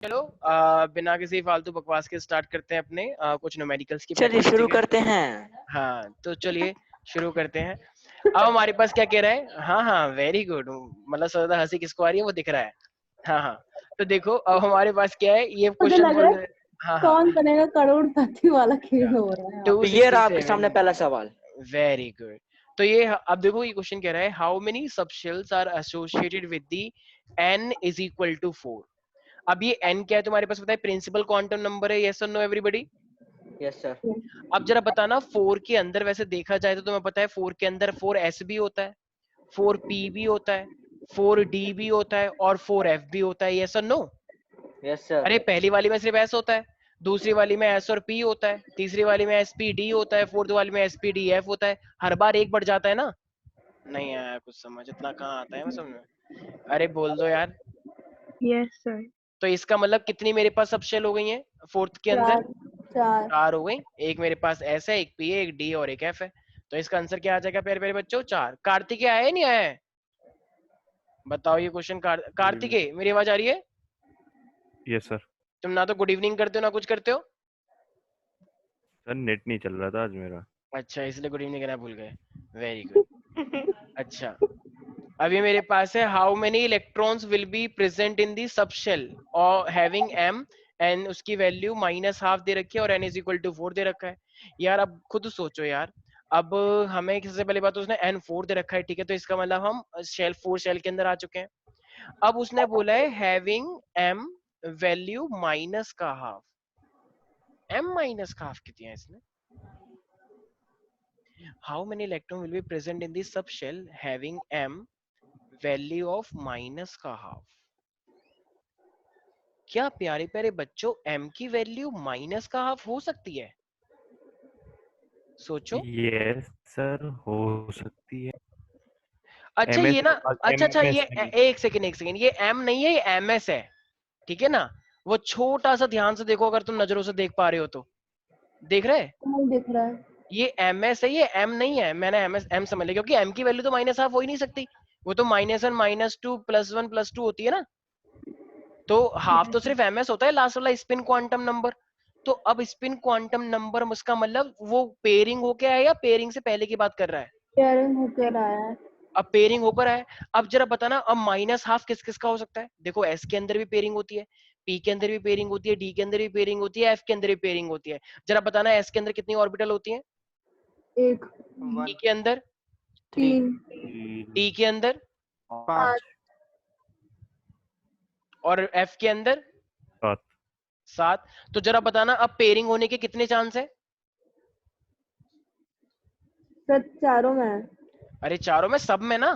चलो बिना किसी फालतू बकवास के स्टार्ट करते हैं अपने कुछ न्यूमेरिकल्स की चलिए प्रैक्टिस। शुरू ठीक है, करते हैं। हाँ तो चलिए शुरू करते हैं। अब हमारे पास क्या कह रहा है? हाँ हाँ वेरी गुड, मतलब सबसे ज्यादा हंसी किसको आ रही है वो दिख रहा है। हाँ हाँ, तो देखो अब हमारे पास क्या है, ये मुझे क्वेश्चन लग रहा बोल है रहे हाँ हाँ कौन बनेगा करोड़पति वाला खेल हो रहा है यहाँ तो पे। ये रहा आपके 267। सामने पहला सवाल। Very good. तो ये अब देखो ये क्वेश्चन कह रहा है how many subshells are associated with the n is equal to 4। अब ये n क्या है तुम्हारे पास पता है? प्रिंसिपल क्वांटम नंबर है। यस और नो एवरीबॉडी? Yes sir. अब जरा बताना 4 के अंदर वैसे देखा जाए तो तुम्हें पता है 4 के अंदर 4s भी होता है, 4p भी होता है, 4d भी होता है और 4f भी होता है। यस और नो? Yes sir. अरे पहली वाली में सिर्फ s होता है, दूसरी वाली में s और p होता है, तीसरी वाली में spd होता है, फोर्थ वाली में spdf होता है। हर बार एक बढ़ जाता है ना। नहीं आया कुछ समझ, इतना कहाँ आता है मैं समझ में। अरे बोल दो यार। Yes sir. तो इसका मतलब कितनी मेरे पास सब शेल हो गई हैं फोर्थ के अंदर? चार 4 हो गई। एक मेरे पास एस है, एक पी है, एक डी और एक एफ है। तो इसका आंसर क्या आ जाएगा प्यारे प्यारे बच्चों? 4। कार्तिक आया है नहीं आया है? बताओ ये क्वेश्चन। कार्तिकेय मेरी आवाज आ रही है? Yes sir. तुम ना तो गुड इवनिंग करते हो ना कुछ करते हो। सर नेट नहीं चल रहा था आज मेरा। अच्छा इसलिए गुड इवनिंग कहना भूल गए। Very good. अच्छा अब ये मेरे पास है how many electrons will be present in the subshell और हैविंग m एंड उसकी वैल्यू -12 दे रखी है और n इज इक्वल टू 4 दे रखा है। यार अब खुद सोचो यार। अब हमें सबसे पहली बात तो उसने n 4 दे रखा है, ठीक है, तो इसका मतलब हम शेल 4 शेल के अंदर आ चुके हैं। अब उसने बोला है हैविंग m वैल्यू माइनस का हाफ। m माइनस का हाफ कितनी है इसने? How many electron will be present in the subshell having m value of minus का हाफ। क्या प्यारे प्यारे बच्चों m की वैल्यू माइनस का हाफ हो सकती है? सोचो। यस सर हो सकती है। अच्छा एमएस ये ना, अच्छा अच्छा एमएस ये एक सेकंड, ये m नहीं है, ये ms है, ठीक है ना? वो छोटा सा ध्यान से देखो, अगर तुम नजरों से देख पा रहे हो तो। देख रहे? नहीं दिख रहा है। ये ms है, ये m नहीं है। मैंने ms m समझ लिया क्योंकि m की वैल्यू तो माइनस हाफ हो ही नहीं सकती। वो तो -1 -2 +1 +2 होती है ना। तो हाफ तो सिर्फ ms होता है, लास्ट वाला स्पिन क्वांटम नंबर। तो अब स्पिन क्वांटम नंबर उसका मतलब वो पेयरिंग होके आया या पेयरिंग से पहले की बात कर रहा है? पेयरिंग होकर आया है। अब पेयरिंग होकर आया। अब जरा बताना अब माइनस हाफ किस किस का हो सकता है? देखो s के अंदर भी पेयरिंग होती है, p के अंदर भी पेयरिंग होती है, d के अंदर भी पेयरिंग होती है, f के अंदर भी पेयरिंग होती है। जरा बताना s के अंदर कितनी ऑर्बिटल होती है? एक p के अंदर, 3 d के अंदर 5 और f के अंदर 7। 7। तो जरा बताना अब पेयरिंग होने के कितने चांस है? सर चारों में है। अरे चारों में, सब में ना।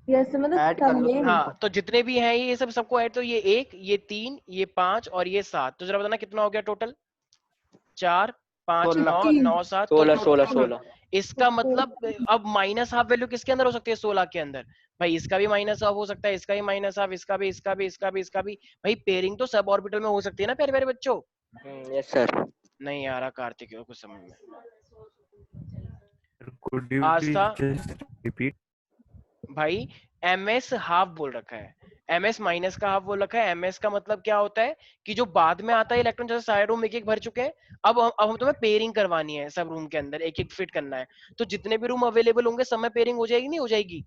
यस मतलब ऐड सब कर लो में। हाँ तो जितने भी हैं ये सब सबको ऐड, तो ये 1, ये 3, ये 5 और ये 7। तो जरा बताना कितना हो गया टोटल? 4 5 9 9 7 तो 16 16 16। इसका मतलब अब माइनस हाफ वैल्यू किसके अंदर हो सकती है? 16 के अंदर। भाई इसका भी माइनस हाफ हो सकता है, इसका भी माइनस हाफ, इसका भी, इसका भी, इसका भी, इसका भी। भाई पेयरिंग तो सब ऑर्बिटल में हो सकती है ना प्यारे प्यारे बच्चों। Yes sir. नहीं आ रहा कार्तिक को कुछ समझ में। Could you Aastha please just repeat? भाई ms हाफ बोल रखा है, ms माइनस का हाफ बोल रखा है। ms का मतलब क्या होता है कि जो बाद में आता है इलेक्ट्रॉन, जैसे सारे रूम एक एक भर चुके हैं, अब हम तुम्हें पेयरिंग करवानी है, सब रूम के अंदर एक एक फिट करना है। तो जितने भी रूम अवेलेबल होंगे सब में पेयरिंग हो जाएगी नहीं हो जाएगी?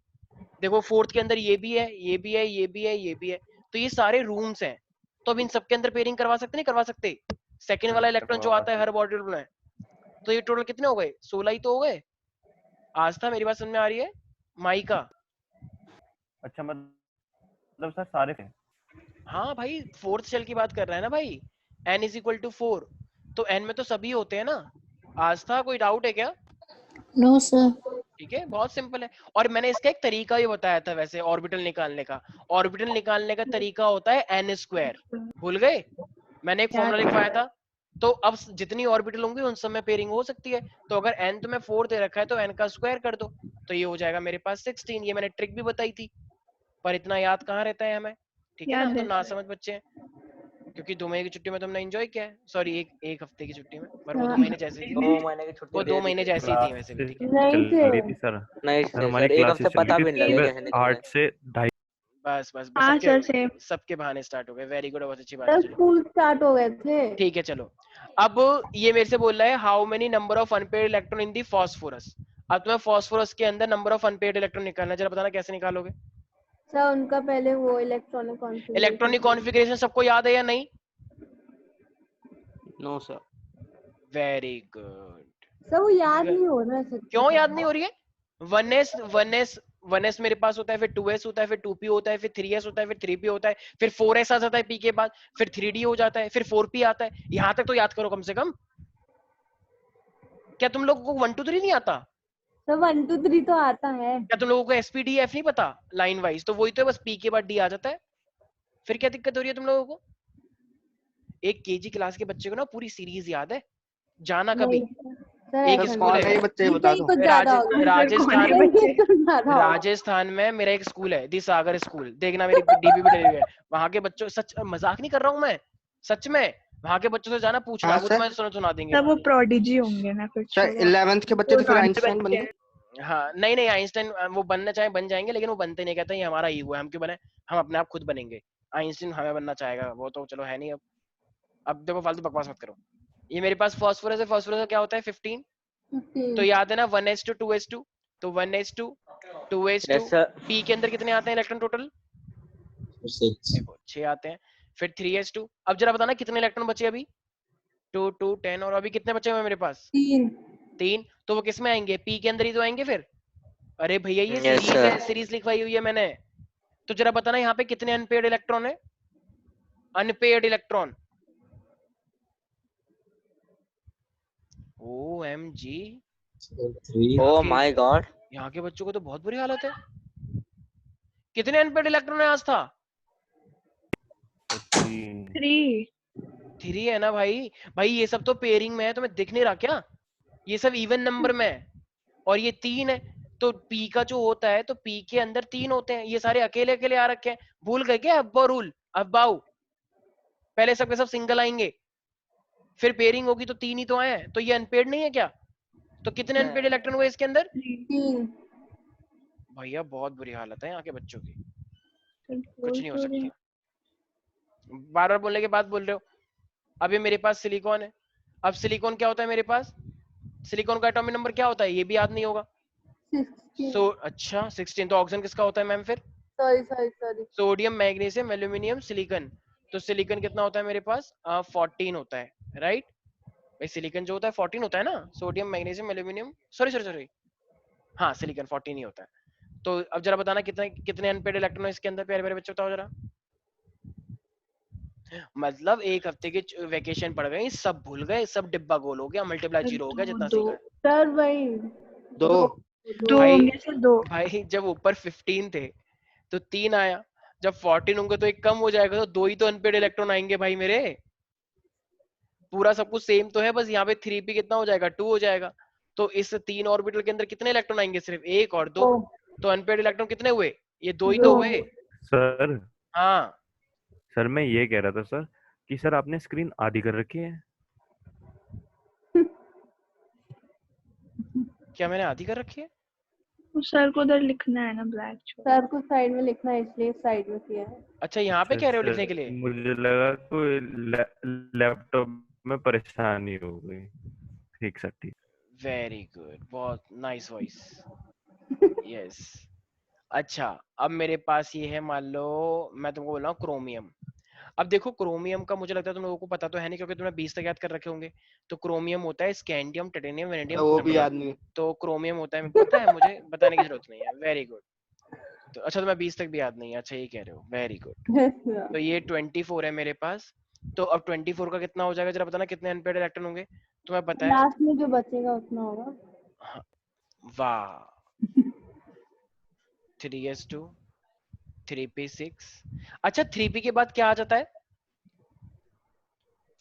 देखो फोर्थ के अंदर ये भी है, ये भी है, ये भी है, ये भी है। तो ये सारे रूम्स हैं, तो अब इन सबके अंदर पेयरिंग करवा सकते नहीं करवा सकते? सेकंड वाला इलेक्ट्रॉन जो आता है हर बॉडी में। तो ये टोटल कितने हो गए? 16 ही तो हो गए। आस्था मेरी बात समझ में आ रही है? माइका? अच्छा मतलब सर सारे थे। हाँ भाई फोर्थ शेल की बात कर रहा है ना भाई। n इज इक्वल टू 4, तो n में तो सभी होते हैं ना। आस्था कोई डाउट है क्या? No sir. ठीक है बहुत सिंपल है। और मैंने इसका एक तरीका भी बताया था वैसे ऑर्बिटल निकालने का। ऑर्बिटल निकालने का तरीका होता है n स्क्वायर। भूल गए? मैंने एक फॉर्मूला लिखवाया था। तो अब जितनी ऑर्बिटल होंगी उन सब में पेयरिंग हो सकती है। तो अगर n तुम्हें 4 दे रखा है तो n का स्क्वायर कर दो, तो ये हो जाएगा मेरे पास 16। ये मैंने ट्रिक भी बताई थी, पर इतना याद कहाँ रहता है हमें। ठीक है ना, हम तो ना समझ बच्चे हैं। क्योंकि 2 महीने की छुट्टी में तुमने एंजॉय किया है, सॉरी एक हफ्ते की छुट्टी में, पर वो 2 महीने जैसे थी, 2 महीने की छुट्टी वो 2 दे दी महीने थी। जैसी थी वैसे भी। ठीक है नहीं चल थे। रही थी सर। नहीं सर हमारी सर, एक क्लासेस हफ्ते चल पता रही भी थी नहीं लगे सुबह कैसे निकले। 8 से 2:30। बस बस बस हाँ सर सबके सेम। सबके बहाने स्टार्ट हो गए। वेरी गुड, बहुत अच्छी बात सर है। चलो स्कूल स्टार्ट हो गए थे। ठीक है, चलो अब ये मेरे से बोल रहा है how many number of unpaired electron in the phosphorus. अब तुम्हें फास्फोरस के अंदर नंबर ऑफ अनपेड इलेक्ट्रॉन निकालना है, जरा बताना कैसे निकालोगे। सर उनका पहले वो इलेक्ट्रॉनिक कॉन्फ़िगरेशन। इलेक्ट्रॉनिक कॉन्फ़िगरेशन सबको याद है या नहीं? No sir. Very good. Sir वो याद नहीं हो रहा है सर। क्यों याद नहीं हो रही है? 1s मेरे पास होता है, फिर 2s होता है, फिर 2p होता है, फिर 3s होता है, फिर 3p होता है, फिर 4s आ जाता है p के बाद, फिर 3d हो जाता है, फिर 4p आता है। यहां तक तो याद करो कम से कम। क्या तुम लोगों को 1 2 3 नहीं आता? सर 1 2 3 तो आता है। क्या तुम लोगों को spdf नहीं पता लाइन वाइज? तो वही तो है, बस p के बाद d आ जाता है। फिर क्या दिक्कत हो रही है तुम लोगों को? एक केजी क्लास के बच्चे को ना पूरी सीरीज याद है, जाना कभी। नहीं सर एक ऐसा स्कूल नहीं। है, बच्चे बता दो। कुछ ज्यादा हो गया। राजस्थान कौन ये तो ज्यादा हो गया। राजस्थान में मेरा एक स्कूल है, दी सागर स्कूल, देखना मेरी डीपी भी डली हुई है। वहां के बच्चों, सच मजाक नहीं कर रहा हूँ मैं, सच में वहां के बच्चों से जाना पूछना, हाँ वो सर। तुम्हें सुना देंगे। तब वो प्रोडिजी होंगे ना फिर। सर छोड़ो। 11th के बच्चे तो फिर गांडे आइंस्टाइन बन बच्चे गए। हैं। हाँ नहीं नहीं, आइंस्टाइन वो बनना चाहे बन जाएंगे, लेकिन वो बनते नहीं, कहते हैं ये हमारा ईगो है, हम क्यों बने, हम अपने आप खुद बनेंगे। आइंस्टाइन हमें बनना चाहेगा, वो तो चलो है नहीं। अब देखो फालतू बकवास मत करो। ये मेरे पास फास्फोरस है, फास्फोरस का क्या होता है 15। तो 15। याद है ना 1s2 2s2, तो 1s2 2s2 yes sir. p के अंदर कितने आते हैं इलेक्ट्रॉन टोटल? 6 देखो 6 आते हैं। फिर 3s2, अब जरा बताना कितने इलेक्ट्रॉन बचे अभी? 2 2 10, और अभी कितने बचे हुए हैं मेरे पास? 3। 3। तो वो किस में आएंगे? p के अंदर ही तो आएंगे फिर। अरे भैया ये यस सीरीज है, सर। सीरीज लिखवाई हुई है मैंने। तो जरा बताना यहाँ पे कितने अनपेड इलेक्ट्रॉन है? Unpaired electron, OMG। Oh my God. यहाँ के बच्चों को तो बहुत बुरी हालत है। कितने अनपेड इलेक्ट्रॉन है आज था? 3। 3 है ना भाई। भाई ये सब तो पेयरिंग में है, तुम्हें दिख नहीं रहा क्या? ये सब इवन नंबर में है, और ये 3 है। तो p का जो होता है, तो p के अंदर 3 होते हैं, ये सारे अकेले अकेले आ रखे हैं। भूल गए क्या अब्बा रूल? अब्बाऊ, पहले सबके सब सिंगल आएंगे, फिर पेयरिंग होगी तो 3 ही तो आए हैं। तो ये अनपेड नहीं है क्या? तो कितने अनपेड इलेक्ट्रॉन हुए इसके अंदर? 3। भैया बहुत बुरी हालत है यहाँ के बच्चों की, कुछ नहीं हो सकता। बार बार बोलने के बाद बोल रहे हो। अब ये मेरे पास सिलिकॉन है। अब सिलिकॉन क्या होता है मेरे पास? सिलिकॉन का एटॉमिक नंबर क्या होता है? ये भी याद नहीं होगा। 16। अच्छा 16। तो ऑक्सीजन किसका होता है मैम फिर? Sorry. Sodium, magnesium, aluminium, silicon. तो सिलिकॉन कितना होता है मेरे पास? 14 होता है, राइट? भाई सिलिकॉन जो होता है 14 होता है ना। सोडियम, मैग्नीशियम, एल्यूमिनियम, सॉरी, हाँ सिलिकॉन 14 ही होता है। तो अब जरा बताना कितने कितने अनपेड इलेक्ट्रॉन है इसके अंदर, प्यारे प्यारे बच्चे बताओ जरा। मतलब एक हफ्ते की वेकेशन पड़ गई, सब भूल गए, सब डिब्बा गोल हो गया, मल्टीप्लाई जीरो हो गया जितना सीखा है। सर वही 2। 2 भाई होंगे सर 2। भाई जब ऊपर 15 थे तो 3 आया, जब 14 होंगे तो एक कम हो जाएगा, तो 2 ही तो अनपेड इलेक्ट्रॉन आएंगे भाई मेरे। पूरा सब कुछ सेम तो है, बस यहाँ पे 3p कितना हो जाएगा? 2 हो जाएगा। तो इस 3 ऑर्बिटल के अंदर कितने इलेक्ट्रॉन आएंगे? सिर्फ 1 और 2। तो अनपेड इलेक्ट्रॉन कितने हुए? ये 2 ही तो हुए। सर हाँ सर मैं ये कह रहा था सर कि सर आपने स्क्रीन आधी कर रखी है। क्या मैंने आधी कर रखी है? सर को उधर लिखना है ना ब्लैक छोड़। सर को साइड में लिखना है, इसलिए साइड में किया है। अच्छा यहाँ पे कह रहे हो लिखने के लिए? मुझे लगा कोई लैपटॉप में परेशानी हो गई। ठीक सर ठीक। वेरी गुड, बहुत नाइस वॉइस, यस। अच्छा अब मेरे पास ये है, मान लो मैं तुमको बोल रहा हूँ क्रोमियम। अब देखो क्रोमियम का मुझे लगता है तुम लोगों को पता तो है नहीं, क्योंकि तुमने 20 तक याद कर रखे होंगे। तो क्रोमियम होता है स्कैंडियम, टाइटेनियम, वेनेडियम, वो भी क्रोमियम। याद नहीं। तो क्रोमियम होता है, पता है मुझे, बताने की जरूरत नहीं है। Very good. तो अच्छा तुम्हें 20 तक भी याद नहीं है, अच्छा ये कह रहे हो, वेरी गुड। तो ये 24 है मेरे पास। तो अब 24 का कितना हो जाएगा, जरा बताना कितने अनपेड इलेक्ट्रॉन होंगे तुम्हें पता है? लास्ट में जो बचेगा उतना होगा। हाँ, वाह। 3s2 3p6। अच्छा 3p के बाद क्या आ जाता है?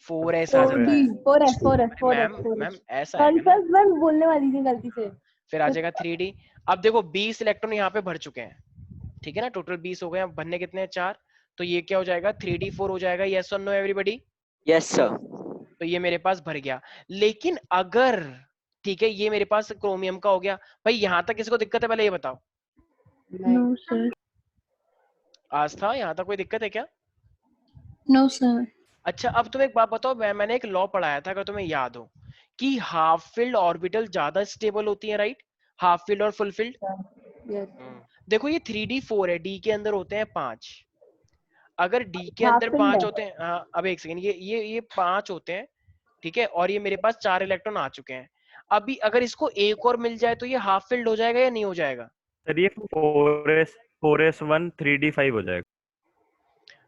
4s आ जाता है। 4s मैम ऐसा सॉरी है ना? सर, मैं बोलने वाली थी गलती से। फिर आ जाएगा 3d। अब देखो 20 इलेक्ट्रॉन यहाँ पे भर चुके हैं, ठीक है ना? टोटल 20 हो गए, अब भरने कितने हैं? 4। तो ये क्या हो जाएगा? 3d4 हो जाएगा। यस और नो एवरीबॉडी? Yes sir. तो ये मेरे पास भर गया। लेकिन अगर, ठीक है, ये मेरे पास क्रोमियम का हो गया। भाई यहाँ तक किसी को दिक्कत है? पहले ये बताओ। No sir. आस्था, यहाँ तक कोई दिक्कत है क्या? No sir. अच्छा, अब तुम एक बात बताओ, मैंने एक लॉ पढ़ाया था, अगर तुम्हें याद हो, कि हाफ फिल्ड ऑर्बिटल ज्यादा स्टेबल होती है, राइट? हाफ फिल्ड और फुल फिल्ड। यस। देखो ये 3D4 है, डी के अंदर होते हैं 5। अगर डी के हाफ अंदर फिल्ड 5 है। होते हैं, हाँ अब एक सेकंड, ये 5 होते हैं, ठीक है, और ये मेरे पास 4 इलेक्ट्रॉन आ चुके हैं। अभी अगर इसको एक और मिल जाए तो ये हाफ फिल्ड हो जाएगा या नहीं हो जाएगा? सर ये 4s1 3d5 हो जाएगा।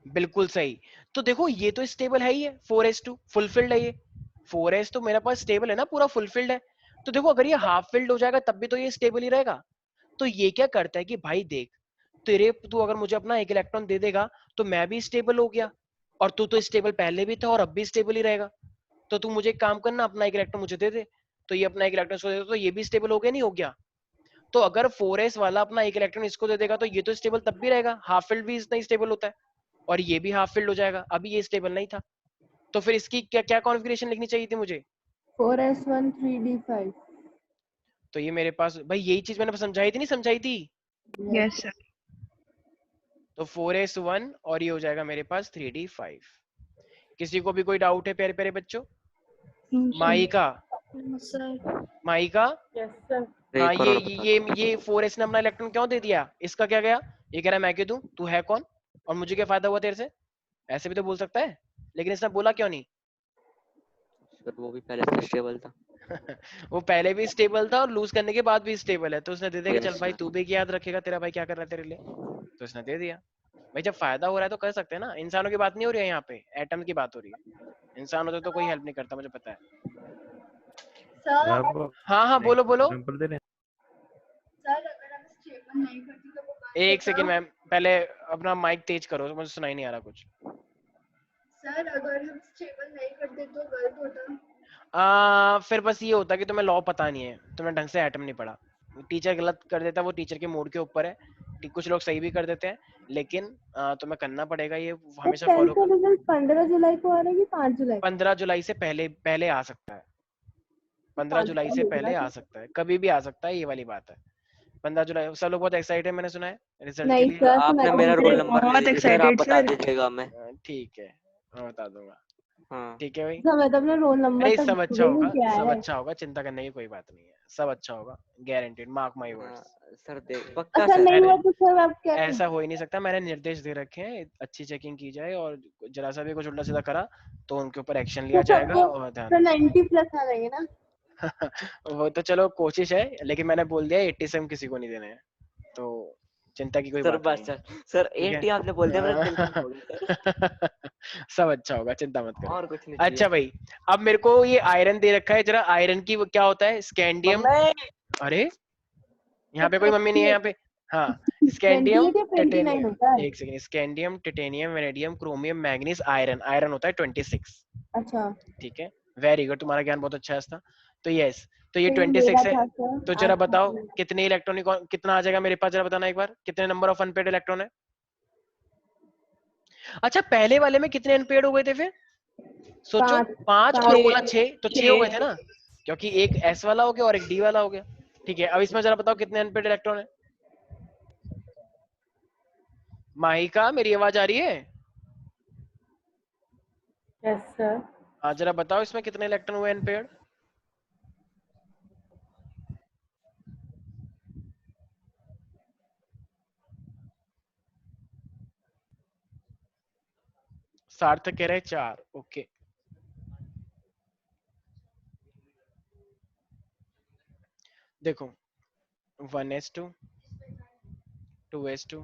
बिल्कुल सही। तो देखो ये तो स्टेबल है ही है, 4s2 फुल फिल्ड है ये। 4s तो मेरे पास स्टेबल है ना, पूरा फुल फिल्ड है। तो देखो अगर ये हाफ फिल्ड हो जाएगा तब भी तो ये स्टेबल ही रहेगा। तो ये क्या करता है कि भाई देख, तू अगर मुझे अपना एक इलेक्ट्रॉन दे देगा तो मैं भी स्टेबल हो गया, और तू तो स्टेबल पहले भी था और अब भी स्टेबल ही रहेगा। तो तू मुझे एक काम करना, अपना एक इलेक्ट्रॉन मुझे दे दे, तो ये अपना एक इलेक्ट्रॉन इसको दे दे, तो ये भी स्टेबल हो गया, नहीं हो गया? तो अगर 4s वाला अपना एक इलेक्ट्रॉन इसको दे देगा तो ये तो स्टेबल तब भी रहेगा, हाफ फिल्ड भी इतना ही स्टेबल होता है, और ये भी हाफ फिल्ड हो जाएगा। अभी ये स्टेबल नहीं था, तो फिर इसकी क्या क्या कॉन्फ़िगरेशन लिखनी चाहिए थी मुझे? 4s1 3d5। तो ये मेरे पास भाई यही चीज मैंने समझाई थी, नहीं समझाई थी? Yes sir. तो 4s1 और ये हो जाएगा मेरे पास 3d5। किसी को भी कोई डाउट है प्यारे प्यारे बच्चों? Mica, mica, yes sir. हाँ ये 4s ने अपना इलेक्ट्रॉन क्यों दे दिया? इसका क्या गया? ये कह रहा है मैं क्यों दूं, तू है कौन और मुझे क्या फायदा हुआ तेरे से? ऐसे भी तो बोल सकता है, लेकिन इसने बोला क्यों नहीं? सर वो भी पहले से स्टेबल था। वो पहले भी स्टेबल था और लूज करने के बाद भी स्टेबल है, तो उसने दे दिया कि Yes, चल भाई sir. तू भी याद रखेगा, तेरा भाई क्या कर रहा है तेरे लिए, तो उसने दे दिया। भाई जब फायदा हो रहा है तो कर सकते हैं ना, इंसानों की बात नहीं हो रही है यहाँ पे, एटम की बात हो रही है। इंसान होते तो कोई हेल्प नहीं करता, मुझे पता है। सर अब हाँ हाँ बोलो बोलो। एग्जांपल दे रहे हैं। अगर हम स्टेबल नहीं करते तो वो एक सेकंड मैम, पहले अपना माइक तेज करो, मुझे सुनाई नहीं आ रहा कुछ। सर अगर हम स्टेबल नहीं करते तो गलत होता। फिर बस ये होता कि तुम्हें लॉ पता नहीं है, तुमने ढंग से एटम नहीं पढ़ा। टीचर गलत कर देता, वो टीचर के मूड के ऊपर है। कुछ लोग सही भी कर देते हैं, लेकिन तुम्हें करना पड़ेगा, ये हमेशा फॉलो कर। रिजल्ट 15 जुलाई को आ रहा है कि 5 जुलाई? 15 जुलाई से पहले पहले आ सकता है, 15 जुलाई से पहले आ सकता है, कभी भी आ सकता है, ये वाली बात है। 15 जुलाई, सब लोग बहुत एक्साइटेड है मैंने सुना है रिजल्ट के नहीं लिए। सर, आपने मेरा रोल नंबर बहुत ले लिया सर, आप excited, बता sir. दीजिएगा हमें। ठीक है, मैं बता दूंगा। हाँ ठीक है भाई। मैं तो अपना रोल नंबर अरे तक सब अच्छा भूल ही होगा, क्या सब है। अच्छा होगा, चिंता करने की कोई बात नहीं है, सब अच्छा होगा, गारंटीड, मार्क माय हाँ, वर्ड्स। सर देख पक्का अच्छा सर। नहीं हुआ तो सर आप क्या ऐसा हो ही नहीं सकता, मैंने निर्देश दे रखे हैं, अच्छी चेकिंग की जाए, और जरा सा भी कुछ उल्टा सीधा करा तो उनके ऊपर एक्शन लिया तो जाएगा, सबको और ध्यान तो 90 प्लस आ जाएंगे ना? वो तो चलो कोशिश है, लेकिन मैंने बोल दिया 80 से हम किसी को नहीं देने हैं, तो चिंता की कोई सर बात बस नहीं सर, सर ठीक है? 80 आपने बोल दिया, मेरा दिल खुश हो गया सर। सब अच्छा होगा, चिंता मत करो। और कुछ नहीं चाहिए। अच्छा भाई, अब मेरे को ये आयरन दे रखा है, जरा आयरन की वो क्या होता है, स्कैंडियम। मम्मी! अरे यहाँ पे कोई मम्मी नहीं है यहाँ पे। हाँ, स्कैंडियम 28 या 29 होता टिटेनियम, है? एक second, scandium titanium vanadium chromium manganese iron, iron होता है 26। अच्छा ठीक है, वेरी गुड, तुम्हारा ज्ञान बहुत अच्छा है इसका। तो यस, तो ये तो ये 26 मेरा है। था सर। तो जरा बताओ कितने इलेक्ट्रॉन, कितना आ जाएगा मेरे पास, जरा बताना एक बार, कितने नंबर ऑफ अनपेड इलेक्ट्रॉन है? अच्छा पहले वाले में कितने अनपेड हो गए थे फिर? सोचो, 5 और बोला 6, तो 6 हो गए थे ना, क्योंकि एक एस वाला हो गया और एक डी वाला हो गया। ठीक है, अब इसमें जरा बताओ कितने अनपेड इलेक्ट्रॉन है? माहिका मेरी आवाज आ रही है? Yes sir. हाँ जरा बताओ इसमें कितने इलेक्ट्रॉन हुए अनपेड? सार्थक कह रहे हैं 4। ओके, देखो 1s2 2s2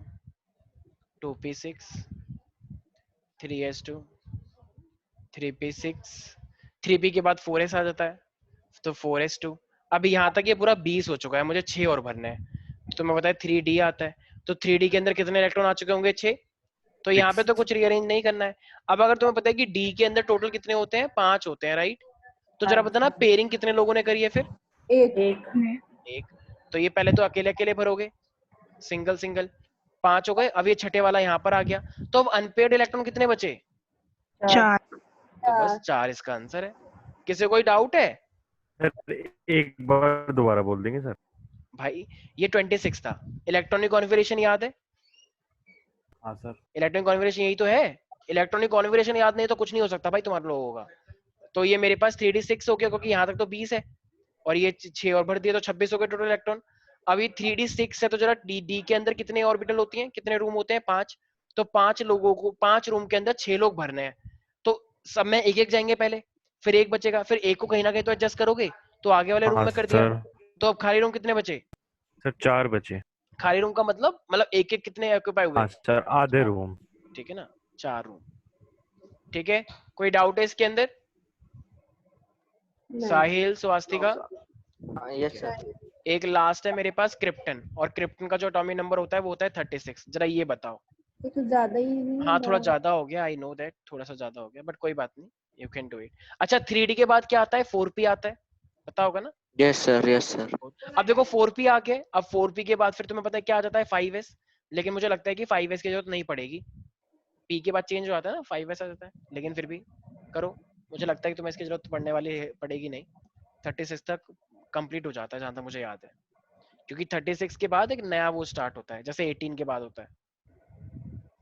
2p6 3s2 3p6, 3p के बाद 4s आ जाता है, तो 4s2। अभी यहाँ तक ये पूरा 20 हो चुका है, मुझे 6 और भरने हैं। तो मैं बताया 3d आता है, तो 3d के अंदर कितने इलेक्ट्रॉन आ चुके होंगे? 6। तो यहाँ पे तो कुछ रीअरेंज नहीं करना है। अब अगर तुम्हें पता है कि डी के अंदर टोटल कितने होते हैं? 5 होते हैं, राइट? तो जरा बताना पेयरिंग कितने लोगों ने करी है फिर? एक एक। तो ये पहले तो अकेले अकेले भरोगे, सिंगल सिंगल, 5 हो गए। अब ये छठे वाला यहाँ पर आ गया, तो अब अनपेड इलेक्ट्रॉन कितने बचे? 4. तो बस 4 इसका आंसर है। किसी कोई डाउट है? सर एक बार दोबारा बोल देंगे सर? भाई ये 26 था, इलेक्ट्रॉनिक कॉन्फ़िगरेशन याद है? हाँ सर। इलेक्ट्रॉनिक कॉन्फ़िगरेशन यही तो है। इलेक्ट्रॉनिक कॉन्फ़िगरेशन याद नहीं तो कुछ नहीं हो सकता भाई तुम्हारे लोगों का। तो ये मेरे पास 3d6 हो गया क्योंकि यहाँ तक तो 20 है और ये 6 और भर दिए तो 26 हो गए टोटल इलेक्ट्रॉन। अभी 3d6 है तो जरा डी के अंदर कितने ऑर्बिटल होती हैं, कितने रूम होते हैं? 5। तो 5 लोगों को 5 रूम के अंदर 6 लोग भरने हैं। तो सब में एक एक जाएंगे पहले, फिर एक बचेगा, फिर एक को कहीं ना कहीं तो एडजस्ट करोगे, तो आगे वाले रूम हाँ में कर दिया। सर। तो अब खाली रूम कितने बचे? सर 4 बचे। खाली रूम का मतलब एक एक कितने ऑक्यूपाई हुए? हाँ सर, आधे रूम। ठीक है ना, 4 रूम। ठीक है, कोई डाउट है इसके अंदर? साहिल, स्वास्तिका? Yes sir. एक लास्ट है मेरे पास क्रिप्टन, और क्रिप्टन का जो एटॉमिक नंबर होता है वो होता है 36। जरा ये बताओ। ये तो ज्यादा ही नहीं हाँ थोड़ा है। ज्यादा हो गया, आई नो दैट, थोड़ा सा ज्यादा हो गया, बट कोई बात नहीं, यू कैन डू इट। अच्छा 3D के बाद क्या आता है? 4P आता है, पता होगा ना? Yes sir. Yes sir. अब देखो 4P आ गया, अब 4P के बाद फिर तुम्हें पता है क्या आ जाता है? 5S। लेकिन मुझे लगता है कि 5S की जरूरत नहीं पड़ेगी, P के बाद चेंज हो जाता है ना, 5S आ जाता है। लेकिन फिर भी करो, मुझे लगता है कि तुम्हें इसकी जरूरत पड़ने वाली पड़ेगी नहीं। 36 तक कंप्लीट हो जाता है जहां तक मुझे याद है, क्योंकि 36 के बाद एक नया वो स्टार्ट होता है, जैसे 18 के बाद होता है।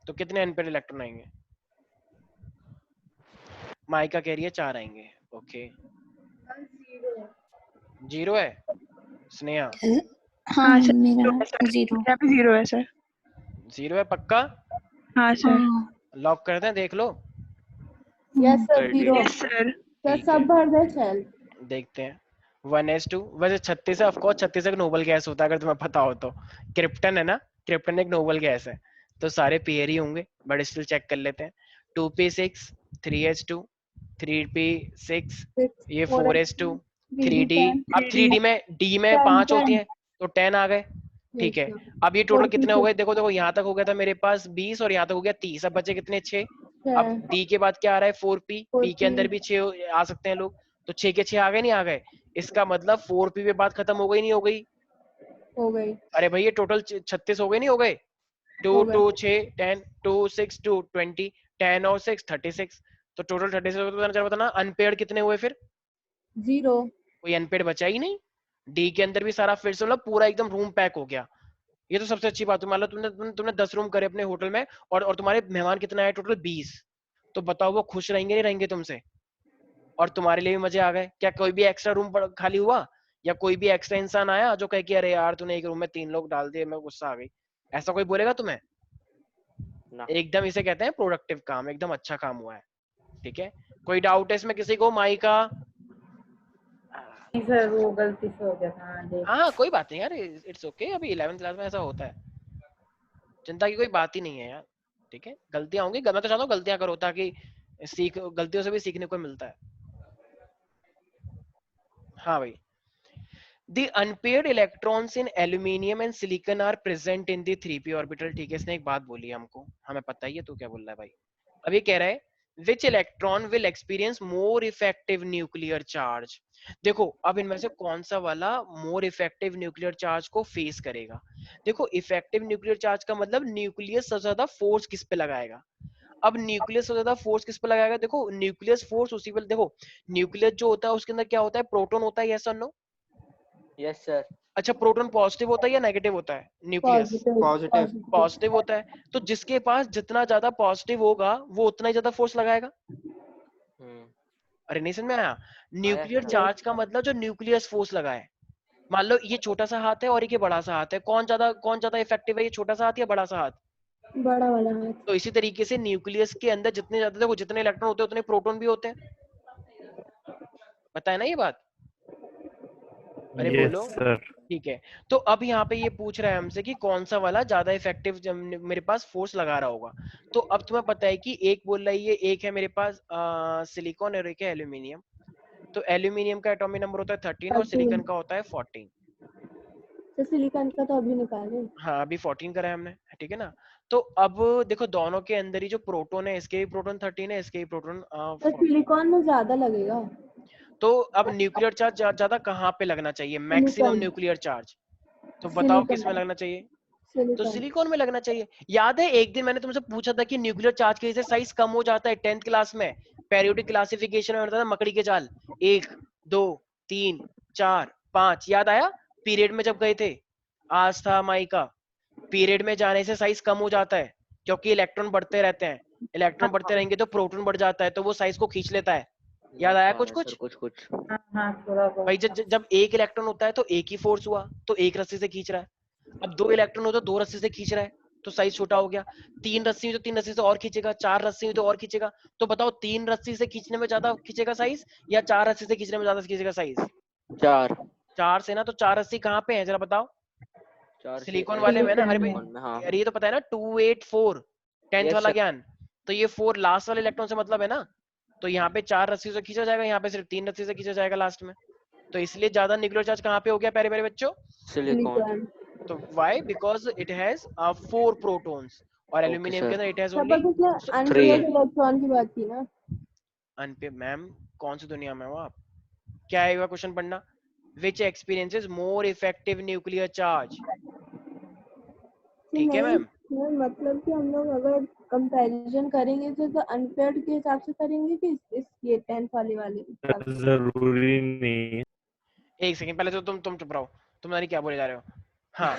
तो कितने अनपेड इलेक्ट्रॉन आएंगे? माइका कह रही है 4 आएंगे। ओके, 0 है। स्नेहा? हाँ सर, मेरा 0। यहाँ पे 0 है सर। 0 है पक्का? हाँ सर। हाँ लॉक करते हैं, देख लो। Yes sir, 0 yes sir. Sir, ठीक सब है, भर दे सेल। देखते हैं। 1s2 वैसे 36 है, ऑफकोर्स 36 एक नोबल गैस होता है, अगर तुम्हें पता हो तो। क्रिप्टन है ना, क्रिप्टन एक नोबल गैस है, तो सारे पेयर ही होंगे, बट स्टिल चेक कर लेते हैं। 2p6, 3s2, 3p6, ये 4s2, 3d। अब 3d में d में 5 होती हैं तो 10 आ गए। ठीक है, अब ये टोटल कितने हो गए? देखो देखो, यहाँ तक हो गया था मेरे पास 20 और यहाँ तक हो गया 30। अब बचे कितने? 6। अब d के बाद क्या आ रहा है? 4p। p के अंदर भी 6 आ सकते हैं लोग, तो 6 के 6 आ गए, नहीं आ गए? इसका मतलब 4p पे बात खत्म हो गई, नहीं हो गई? हो गई। अरे भाई ये टोटल 36 हो गए, नहीं हो गए? 2 हो गए। 2 6 10, 2 6 2 20, 10 और 6 36। तो टोटल 36 हो गए। तो बताना अनपेड कितने हुए फिर? 0। कोई अनपेड बचा ही नहीं। डी के अंदर भी सारा फिर से मतलब पूरा एकदम रूम पैक हो गया। ये तो सबसे अच्छी बात है। मान लो तुमने 10 रूम करे अपने होटल में, और तुम्हारे मेहमान कितना है टोटल? 20। तो बताओ वो खुश रहेंगे नहीं रहेंगे तुमसे? और तुम्हारे लिए भी मजे आ गए। क्या कोई भी एक्स्ट्रा रूम खाली हुआ, या कोई भी एक्स्ट्रा इंसान आया जो कहे कि अरे यार तूने एक रूम में 3 लोग डाल दिए, मैं गुस्सा आ गई? ऐसा कोई बोलेगा तुम्हें? ना। एकदम इसे कहते हैं प्रोडक्टिव काम, एकदम अच्छा काम हुआ है। ठीक है, कोई डाउट है इसमें किसी को? माई का? सर वो गलती से हो गया था। हाँ कोई बात नहीं यार, इट्स ओके, अभी 11th क्लास में ऐसा होता है, चिंता की कोई बात ही नहीं है यार। ठीक है, गलतियां होंगी, मैं तो चाहता हूँ गलतियां करो, ताकि गलतियों से भी सीखने को मिलता है। हाँ भाई, The unpaired electrons in aluminium and silicon are present in the 3p orbital। ठीक है, इसने एक बात बोली है हमको, हमें पता ही है तू क्या बोल रहा है भाई। अब ये कह रहा है which electron will experience more effective nuclear charge। देखो अब इनमें से कौन सा वाला more effective nuclear charge को फेस करेगा। देखो effective nuclear charge का मतलब न्यूक्लियस सबसे ज्यादा फोर्स किस पे लगाएगा। अब न्यूक्लियस सबसे ज्यादा फोर्स किस पे लगाएगा? देखो न्यूक्लियस फोर्स उसी पे, देखो न्यूक्लियस जो होता है उसके अंदर क्या होता है? प्रोटॉन होता है, यस और नो? Yes sir. अच्छा, प्रोटॉन पॉजिटिव होता है या नेगेटिव होता है? Nucleus positive. पॉजिटिव होता है। तो जिसके पास जितना ज्यादा पॉजिटिव होगा वो उतना ही ज्यादा फोर्स लगाएगा। अरे नहीं समझ में आया? Nuclear sir. चार्ज का मतलब जो न्यूक्लियस फोर्स लगाए। मान लो ये छोटा सा हाथ है और ये बड़ा सा हाथ है, कौन ज्यादा इफेक्टिव है, ये छोटा सा हाथ या बड़ा सा हाथ? बड़ा वाला हाथ। तो इसी तरीके से न्यूक्लियस के अंदर जितने ज्यादा, देखो जितने इलेक्ट्रॉन होते हैं उतने प्रोटॉन भी होते हैं, बताए ना ये बात? अरे यस बोलो। सर। ठीक है, तो अब यहाँ पे ये पूछ रहा है हमसे कि कौन सा वाला ज्यादा इफेक्टिव मेरे पास फोर्स लगा रहा होगा। तो अब तुम्हें पता है कि एक बोल रहा है, ये एक है मेरे पास सिलिकॉन और एक है एल्यूमिनियम। तो एल्यूमिनियम का एटॉमिक नंबर होता है 13 और सिलिकॉन का होता है 14। तो सिलिकॉन का तो अभी निकाले। हाँ अभी 14 करा है हमने, ठीक है ना? तो अब देखो दोनों के अंदर ही जो प्रोटॉन है, इसके भी प्रोटॉन 13 है, इसके भी प्रोटॉन तो 14। सिलिकॉन में ज्यादा लगेगा। तो अब न्यूक्लियर चार्ज ज्यादा कहाँ पे लगना चाहिए? Maximum nuclear charge. तो बताओ किस में लगना चाहिए? तो सिलिकॉन में लगना चाहिए। याद है एक दिन मैंने तुमसे पूछा था कि न्यूक्लियर चार्ज के वजह से साइज कम हो जाता है 10th क्लास में, पेरियोडिक क्लासिफिकेशन में होता था मकड़ी के जाल, 1 2 3 4 5, याद आया? पीरियड में जब गए थे, आज था माई का, पीरियड में जाने से साइज कम हो जाता है। क्योंकि इलेक्ट्रॉन बढ़ते रहते हैं, इलेक्ट्रॉन बढ़ते रहेंगे तो प्रोटॉन बढ़ जाता है, तो वो साइज को खींच लेता है। याद आया कुछ कुछ? कुछ कुछ। हाँ हाँ थोड़ा बहुत। भाई जब एक इलेक्ट्रॉन होता है तो एक ही फोर्स हुआ, तो एक रस्सी से खींच रहा है। अब 2 इलेक्ट्रॉन हो तो 2 रस्सी से खींच रहा है, तो साइज छोटा हो गया। 3 रस्सी हुई तो 3 रस्सी से और खींचेगा, 4 रस्सी हुई तो और खींचेगा। तो बताओ 3 रस्सी से खींचने में ज्यादा खींचेगा साइज या 4 रस्सी से खींचने में ज्यादा खींचेगा साइज? 4 4 से ना, तो 4 रस्सी कहाँ पे है जरा बताओ? 4 से सिलिकॉन वाले में ना। अरे भाई सिलिकॉन में, हाँ। यार ये तो पता है ना, 284 10th Yes, वाला sir. ज्ञान। तो ये 4 लास्ट वाले इलेक्ट्रॉन से मतलब है ना, तो यहाँ पे 4 रस्सी से खींचा जाएगा, यहाँ पे सिर्फ 3 रस्सी से खींचा जाएगा लास्ट में। तो इसलिए ज्यादा न्यूक्लियर चार्ज कहाँ पे हो गया प्यारे प्यारे बच्चों? सिलिकॉन। तो why? Because it has 4 protons, और Okay, एल्यूमिनियम के sir. अंदर इट हैज सब ओनली उसने Three. अनपेयर्ड इलेक्ट्रॉन की बात की ना। अनपेयर। मैम कौन सी दुनिया में हो आप? क्या आएगा क्वेश्चन पढ़ना? Which experiences more effective nuclear charge? ठीक है मैम। मतलब कि हम लोग अगर कंपैरिजन करेंगे तो अनपेयर्ड के हिसाब से करेंगे कि इस ये 10th वाले के हिसाब से? जरूरी नहीं है। एक सेकंड पहले तो तुम चुप रहो, तुम्हारी क्या बोले जा रहे हो? हाँ,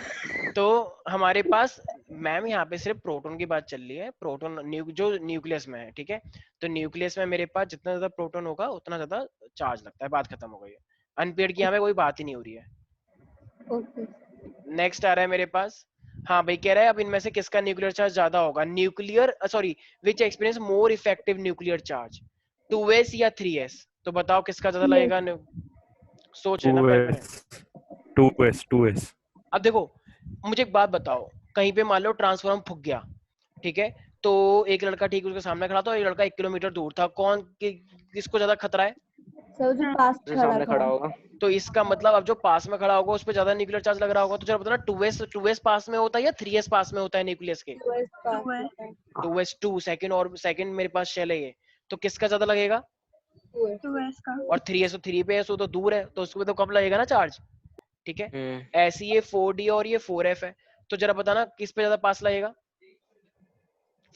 तो हमारे पास मैम यहाँ पे सिर्फ प्रोटॉन की बात चल रही है, प्रोटॉन जो न्यूक्लियस में है, ठीक है? तो न्यूक्लियस में मेरे पास जितना ज्यादा प्रोटॉन होगा उतना ज्यादा चार्ज लगता है, बात खत्म हो गई है। अनपेयर्ड की यहाँ पे कोई बात ही नहीं हो रही है। ओके। नेक्स्ट आ रहा है मेरे पास। हाँ भाई कह रहा है अब इनमें से किसका न्यूक्लियर चार्ज ज्यादा होगा? Nuclear sorry, which experience more effective nuclear charge, 2s या 3s? तो बताओ किसका ज्यादा लगेगा? सोच लेना पहले। 2s। अब देखो मुझे एक बात बताओ, कहीं पे मान लो ट्रांसफॉर्मर फूक गया, ठीक है? तो एक लड़का ठीक उसके सामने खड़ा था और एक लड़का 1 किलोमीटर दूर था, किसको ज्यादा खतरा है? सर जो पास सामने खड़ा होगा। तो इसका मतलब अब जो पास में खड़ा होगा उस पर ज्यादा न्यूक्लियर चार्ज लग रहा होगा। तो जरा बताना 2s पास में होता है या 3s पास में होता है न्यूक्लियस के? 2s 2 सेकंड, और सेकंड मेरे पास शेल है ये, तो किसका ज्यादा लगेगा? 2s का। और 3s तो 3 पे है, सो तो दूर है, तो उसको तो कम लगेगा ना चार्ज, ठीक है? ऐसी ये 4d और ये 4f है, तो जरा बताना किस पे ज्यादा पास लगेगा?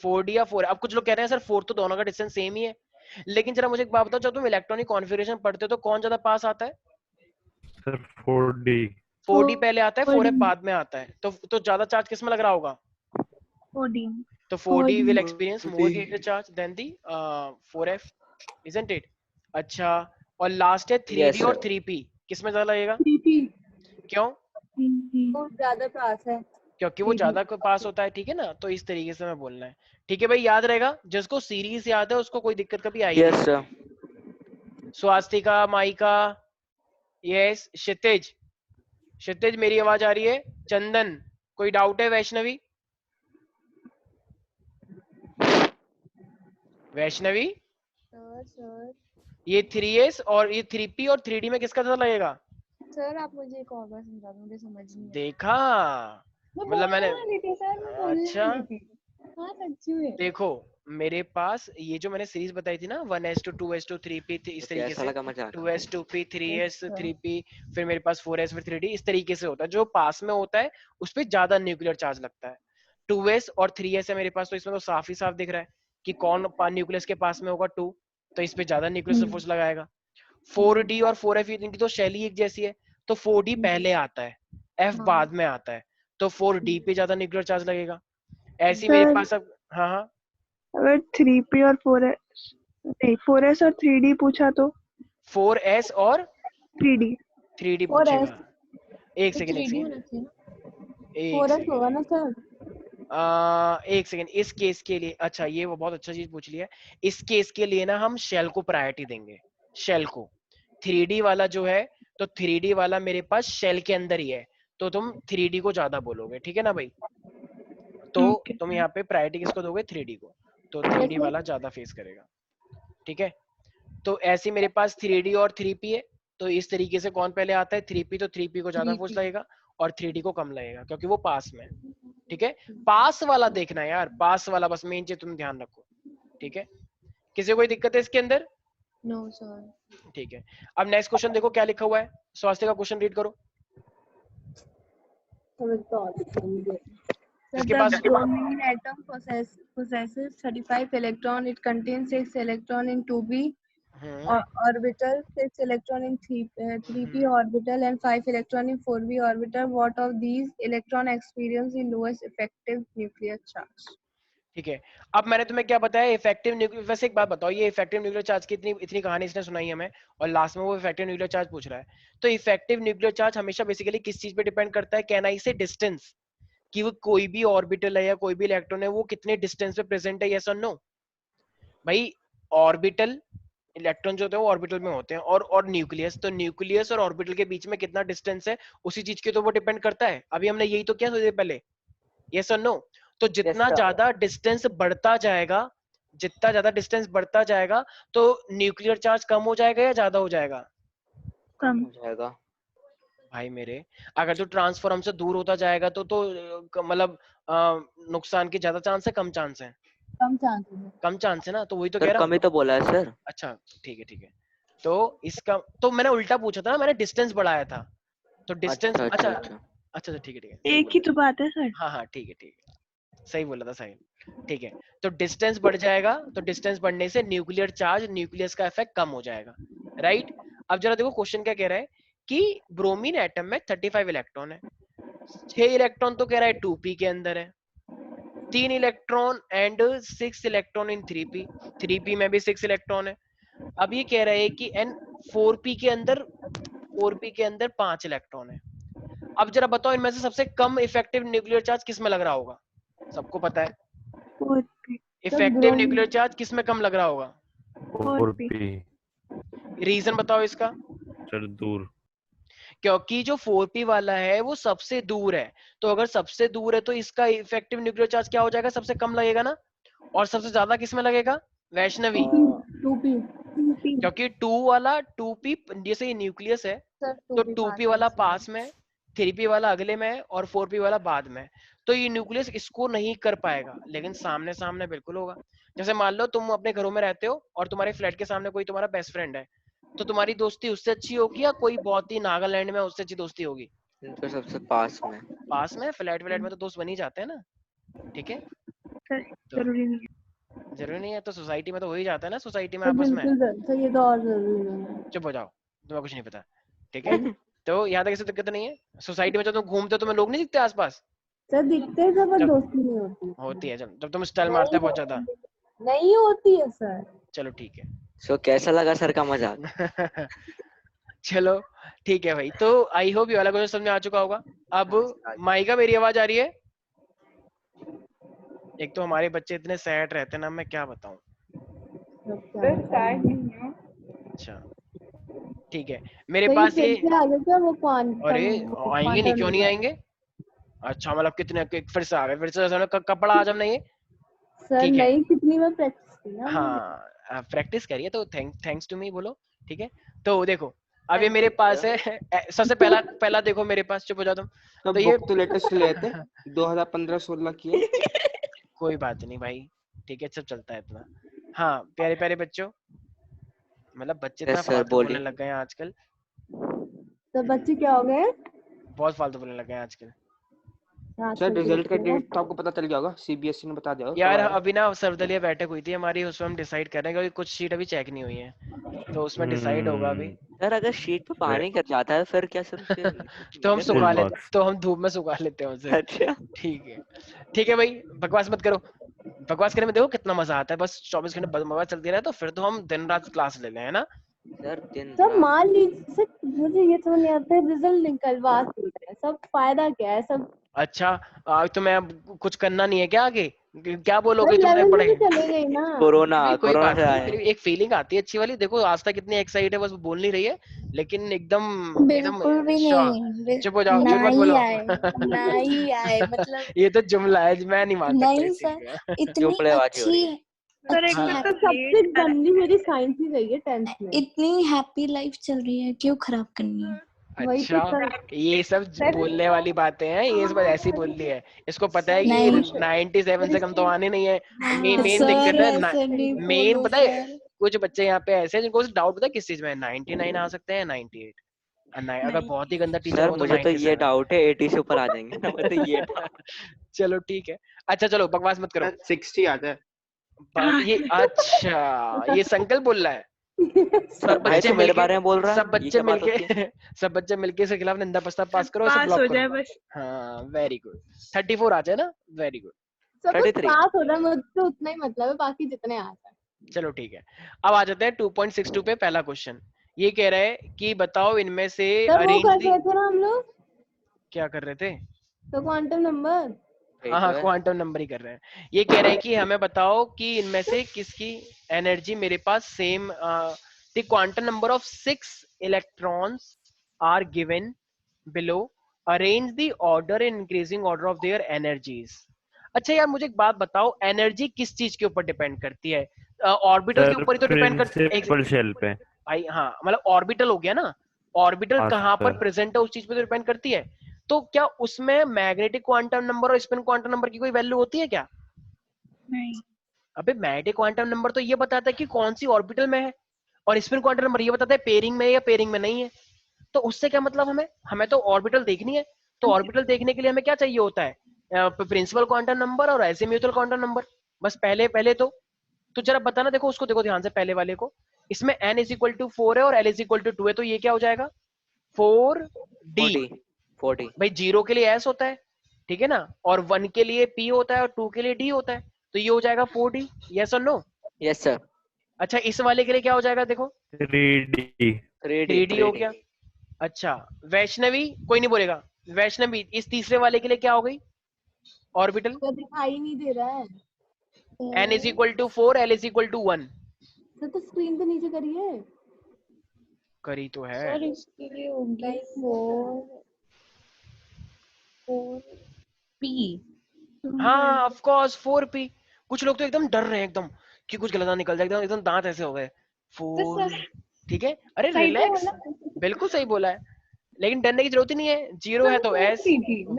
4d या 4? अब कुछ लोग कह रहे हैं सर 4 तो दोनों का डिस्टेंस सेम ही है, लेकिन जरा मुझे एक बात बताओ, जब तुम इलेक्ट्रॉनिक कॉन्फ़िगरेशन पढ़ते हो तो कौन ज्यादा पास आता है? Sir 4d। 4d पहले आता है, 4f बाद में आता है, तो ज्यादा चार्ज किस में लग रहा होगा? 4d। तो 4d will experience more greater charge than the 4f, isn't it? अच्छा, और लास्ट है 3d Yes, और sir. 3p, किस में ज्यादा लगेगा? क्यों? वो ज्यादा पास है। क्योंकि वो ज्यादा पास होता है, ठीक है ना? तो इस तरीके से मैं बोलना है, ठीक है भाई? याद रहेगा, जिसको सीरीज याद है उसको कोई दिक्कत कभी आई Yes, नहीं। sir. स्वास्तिका, माइका, यस, क्षितिज मेरी आवाज आ रही है? चंदन, कोई डाउट है? वैष्णवी, वैष्णवी, सर ये 3s और ये 3p और 3d में किसका ज्यादा लगेगा? सर आप मुझे एक और बार समझा दो, मुझे समझ नहीं आया। देखा, मतलब मैंने, अच्छा हाँ सच्ची में। देखो मेरे पास ये जो मैंने सीरीज बताई थी ना, 1s2 2s2 3p, इस तरीके कैसा से लगा मजाक? 2s 2p 3s 3p, फिर मेरे पास 4s फिर 3d, इस तरीके से होता है। जो पास में होता है उस पर ज्यादा न्यूक्लियर चार्ज लगता है। 2s और 3s है मेरे पास, तो इसमें तो साफ ही साफ दिख रहा है कि कौन न्यूक्लियस के पास में होगा, 2, तो इस पे ज्यादा न्यूक्लियर फोर्स लगाएगा। 4d और 4f इनकी तो शैली एक जैसी है, तो 4d पहले आता है, f बाद में आता है, तो 4d पे ज्यादा न्यूक्लियर चार्ज लगेगा। ऐसी मेरे पास अब, हाँ हाँ, अगर 3p और 4s नहीं 4s और 3d पूछा तो 4s और 3d 3d 4s पूछेगा। एक तो सेकंड, 3D होना चाहिए ना। एक 4s होगा ना सेकंड, सर? एक सेकंड। इस केस के लिए, अच्छा ये वो बहुत अच्छा चीज पूछ लिया है। इस केस के लिए ना हम शेल को प्रायोरिटी देंगे, शेल को। 3d वाला जो है, तो 3d वाला मेरे पास शेल के अंदर ही है, तो तुम 3d को ज्यादा बोलोगे, ठीक है ना भाई? तो ओके तुम यहाँ पे प्रायोरिटी किसको दोगे? 3d को, तो 3d वाला ज्यादा फेस करेगा, ठीक है? तो ऐसे मेरे पास 3d और 3p है, तो इस तरीके से कौन पहले आता है? 3p, तो 3p को ज्यादा फोर्स लगेगा और 3d को कम लगेगा, क्योंकि वो पास में है, ठीक है? पास वाला देखना है यार, पास वाला, बस मेन चीज तुम ध्यान रखो, ठीक है? किसी को कोई दिक्कत है इसके अंदर? No sir. ठीक है, अब नेक्स्ट क्वेश्चन देखो क्या लिखा हुआ है। स्वास्थ्य का क्वेश्चन रीड करो। इसके The pass bromine atom possesses 35 electron. It contains 6 electron in 2p orbital, 6 electron in 3p orbital, and 5 electron in 4p orbital. What of these electron experience the lowest effective nuclear charge? ठीक है, अब मैंने तुम्हें क्या बताया, effective nuclear, वैसे एक बात बताओ, ये इफेक्टिव न्यूक्लियर चार्ज की इतनी इतनी कहानी इसने सुनाई हमें, और लास्ट में वो इफेक्टिव न्यूक्लियर चार्ज पूछ रहा है। तो इफेक्टिव न्यूक्लियर चार्ज हमेशा बेसिकली किस चीज पे डिपेंड करता है, कैन आई से डिस्टेंस, कि वो कोई भी ऑर्बिटल है या कोई भी इलेक्ट्रॉन है वो कितने डिस्टेंस पे प्रेजेंट है, यस और नो। भाई ऑर्बिटल, इलेक्ट्रॉन जो होते हैं वो ऑर्बिटल में होते हैं, और न्यूक्लियस, तो न्यूक्लियस और ऑर्बिटल के बीच में कितना डिस्टेंस है उसी चीज के तो वो डिपेंड करता है। अभी हमने यही तो किया थोड़ी देर पहले, यस और नो। तो जितना ज्यादा डिस्टेंस बढ़ता जाएगा, जितना ज्यादा डिस्टेंस बढ़ता जाएगा तो न्यूक्लियर चार्ज कम हो जाएगा या ज्यादा हो जाएगा? कम हो जाएगा। भाई मेरे, अगर तो ट्रांसफॉर्म से दूर होता जाएगा तो मतलब नुकसान के ज्यादा चांस है कम चांस है? कम चांसेस है। कम चांस है ना, तो वही तो कह सर रहा कम ही हूँ। तो बोला है सर। अच्छा ठीक है ठीक है, तो इसका तो मैंने उल्टा पूछा था ना, मैंने डिस्टेंस बढ़ाया था, तो डिस्टेंस अच्छा अच्छा अच्छा अच्छा। अच्छा ठीक है ठीक है, सही एक ही बोला। तो बात है सर। हाँ हाँ ठीक है, सही बोला था साहिल, ठीक है। तो डिस्टेंस बढ़ जाएगा, तो डिस्टेंस बढ़ने से न्यूक्लियर चार्ज, न्यूक्लियस का इफेक्ट कम हो जाएगा, राइट। अब जरा देखो क्वेश्चन क्या कह रहा है कि ब्रोमीन एटम में 35 इलेक्ट्रॉन है, 6 इलेक्ट्रॉन तो कह रहा है 2p के अंदर है, 3 electron and 6 electron in 3p, 3p में भी 6 इलेक्ट्रॉन है। अब ये कह रहा है कि n 4p के अंदर 5 इलेक्ट्रॉन है। अब जरा बताओ इनमें से सबसे कम इफेक्टिव न्यूक्लियर चार्ज किस में लग रहा होगा? सबको पता है 4p इफेक्टिव न्यूक्लियर चार्ज किस में कम लग रहा होगा? 4p 4p रीजन बताओ इसका। सर दूर। क्योंकि जो 4p वाला है वो सबसे दूर है, तो अगर सबसे दूर है तो इसका इफेक्टिव न्यूक्लियर चार्ज क्या हो जाएगा? सबसे कम लगेगा ना। और सबसे ज्यादा किस में लगेगा वैष्णवी? 2p। क्योंकि 2 वाला 2p जैसे ये न्यूक्लियस है सर तो 2p 2p वाला पास में, 3p वाला अगले में और 4p वाला बाद में, तो ये न्यूक्लियस इसको नहीं कर पाएगा, लेकिन सामने सामने बिल्कुल होगा। जैसे मान लो तुम अपने घरों में रहते हो और तुम्हारे फ्लैट के सामने कोई तुम्हारा बेस्ट फ्रेंड है, तो तुम्हारी दोस्ती उससे अच्छी होगी या कोई बहुत ही नागालैंड में उससे अच्छी दोस्ती होगी? इनके सबसे पास में। पास में, फ्लैट व्लैट में तो दोस्त बन ही जाते हैं ना, ठीक है। सर जरूरी नहीं है। जरूरी नहीं है तो सोसाइटी में तो हो ही जाता है ना, सोसाइटी में तो आपस में। बिल्कुल सर, ये तो और जरूरी नहीं है। चुप हो जाओ, तुम्हें कुछ नहीं पता, ठीक है। तो यहाँ तक ऐसे दिक्कत नहीं है, सोसाइटी में जब तुम घूमते हो तुम्हें लोग नहीं दिखते आसपास? सर दिखते हैं सर, पर जब दोस्ती नहीं होती। होती है, जब तुम स्टाइल मारते हो बहुत ज्यादा। नहीं होती है सर। चलो ठीक सो कैसा लगा सर का मजाक? है। चलो ठीक है भाई, तो आई होप ये वाला क्वेश्चन समझ में आ चुका होगा। अब माइका मेरी आवाज आ रही है? एक तो हमारे बच्चे इतने सैड रहते हैं ना, मैं क्या बताऊं। अच्छा ठीक है, मेरे पास ये, आ गए क्या वो अरे आएंगे नहीं, क्यों नहीं आएंगे? अच्छा मतलब कितने फिर से आ गए, फिर से कपड़ा आज हमने ये, सर ठीक है। नहीं, कितनी बार प्रैक्टिस की ना। हाँ प्रैक्टिस करिए, तो थैंक्स टू मी बोलो, ठीक है। तो देखो अब ये मेरे पास है, सबसे पहला देखो मेरे पास, चुप हो जाओ तुम। तो ये तो लेटेस्ट लेते 2015-16 की है। कोई बात नहीं भाई, ठीक है, सब चलता है इतना। हाँ प्यारे प्यारे बच्चों, मतलब बच्चे इतना Yes, sir, फालतू बोलिए। बोलने लग गए हैं आजकल, तो बच्चे क्या हो गए? बहुत फालतू बोलने लग गए हैं आजकल। सर रिजल्ट का डेट तो आपको पता चल गया होगा, सीबीएसई ने बता दिया होगा यार कब आएगा। अभी ना सर्वदलीय बैठक हुई थी हमारी, उसमें हम डिसाइड कर रहे हैं, क्योंकि कुछ शीट अभी चेक नहीं हुई है, तो उसमें डिसाइड होगा अभी। सर अगर शीट पे पानी गिर जाता है फिर क्या सर? तो हम सुखा Full लेते, marks. तो हम धूप में सुखा लेते हैं उसे। अच्छा ठीक है भाई, बकवास मत करो। बकवास करने में देखो कितना मजा आता है, बस 24 घंटे बकवास चलती रहे तो फिर तो हम दिन रात क्लास ले लें, है ना। सर दिन सर रात। मान लीजिए सर, मुझे ये समझ नहीं आता है, रिजल्ट निकलवा सकते हैं, सब फायदा क्या है सब? अच्छा तो मैं अब कुछ करना नहीं है क्या आगे? क्या बोलोगे सर तुमने लेवल पढ़े? में तो चले गए ना। कोरोना नहीं कोई कोरोना बात से नहीं, आए। फिर भी एक फीलिंग आती है अच्छी वाली। देखो आज तक इतनी एक्साइटेड है, बस वो बोल नहीं रही है, लेकिन एकदम बिल्कुल भी नहीं, चुप हो जाओ, ना झूठ मत ही बोलो। आए, ना ही आए, मतलब ये तो जुमला है, मैं नहीं मान सकता नहीं इस चीज सर, को। इतनी जुमलेबाजी हो रही अच्छी है। सर एक हाँ। तो सबसे गंदी मेरी साइंस ही गई है 10th में। इतनी हैप्पी लाइफ चल रही है, क्यों खराब करनी है? वही तो अच्छा सर। ये सब बोलने वाली बातें हैं, ये सब ऐसी बोल ली है, इसको पता है कि नहीं 97 से कम तो आने नहीं है। मेन सर, दिक्कत है ऐसे नहीं मेन बोलो पता है, सर। कुछ बच्चे यहाँ पे ऐसे हैं जिनको डाउट पता है किस चीज में, 99 आ सकते हैं, 98, अगर बहुत ही गंदा टीचर सर हो तो मुझे तो ये 97। डाउट है 80 से ऊपर आ जाएंगे ना, मैं तो ये चलो ठीक है, अच्छा चलो बकवास मत करो। 60 आता है। ये अच्छा ये संकल्प बोल रहा है, सब भाई बच्चे तो मेरे मिलके, बारे में बोल रहा है, सब ये बच्चे क्या बात होती है? मिलके सब बच्चे मिलके इसके खिलाफ निंदा प्रस्ताव पास करो, सब पास ब्लॉक हो करो। जाए बस। हाँ वेरी गुड, 34 आ जाए ना, वेरी गुड। सब कुछ 33 पास हो रहा है, मुझसे उतना ही मतलब है, बाकी जितने आ जाए। चलो ठीक है, अब आ जाते हैं 2.62 पे। पहला क्वेश्चन ये कह रहा है कि बताओ इनमें से सर वो अरेंज कर दी। रहे थे ना हम लोग, क्या कर रहे थे? तो क्वांटम नंबर। वही हाँ तो हाँ, है। क्वांटम नंबर ही कर रहे हैं। ये कह रहे हैं कि हमें बताओ कि इनमें से किसकी एनर्जी मेरे पास same, the quantum number of 6 electrons are given below, arrange the order in increasing order of their energies. अच्छा यार मुझे एक बात बताओ, एनर्जी किस चीज के ऊपर डिपेंड करती है? ऑर्बिटल के सर ऊपर ही तो डिपेंड करती है। प्रिंसिपल शेल पे। भाई हाँ, मतलब ऑर्बिटल हो गया ना, ऑर्बिटल हाँ कहाँ पर सर। प्रेजेंट है उस चीज पे तो डिपेंड करती है। तो क्या उसमें मैग्नेटिक क्वांटम नंबर और स्पिन क्वांटम नंबर की कोई वैल्यू होती है क्या? नहीं। अबे मैग्नेटिक क्वांटम नंबर तो ये बताता है कि कौन सी ऑर्बिटल में है, और स्पिन क्वांटम नंबर ये बताता है पेयरिंग में है या पेयरिंग में नहीं है। तो उससे क्या मतलब, हमें तो ऑर्बिटल देखनी है। तो ऑर्बिटल देखने के लिए हमें क्या चाहिए होता है? प्रिंसिपल क्वांटम नंबर और एजीम्यूथल क्वांटम नंबर, बस पहले पहले तो जरा बताना। देखो उसको देखो ध्यान से, पहले वाले को। इसमें n इज इक्वल टू 4 है और l इज इक्वल टू 2 है, तो ये क्या हो जाएगा? 4d। 40 भाई 0 के लिए s होता है, ठीक है ना, और 1 के लिए p होता है और 2 के लिए d होता है, तो ये हो जाएगा 4d। यस और नो? Yes sir. अच्छा इस वाले के लिए क्या हो जाएगा? देखो 3D। 3d हो गया। अच्छा वैष्णवी, कोई नहीं बोलेगा। वैष्णवी इस तीसरे वाले के लिए क्या हो गई ऑर्बिटल? तो दिखाई नहीं दे रहा है n is equal to 4, l is equal to 1। Sir, तो स्क्रीन पे नीचे करिए। करी तो है। सर इसके लिए होगी 4p। हाँ ऑफ कोर्स 4p। कुछ लोग तो एकदम डर रहे हैं एकदम कि कुछ गलत ना निकल जाए, एकदम एकदम दांत ऐसे हो गए। 4, ठीक है, अरे सही तो रिलैक्स, बोला। बिल्कुल सही बोला है, लेकिन डरने की जरूरत ही नहीं है। 0 है तो s,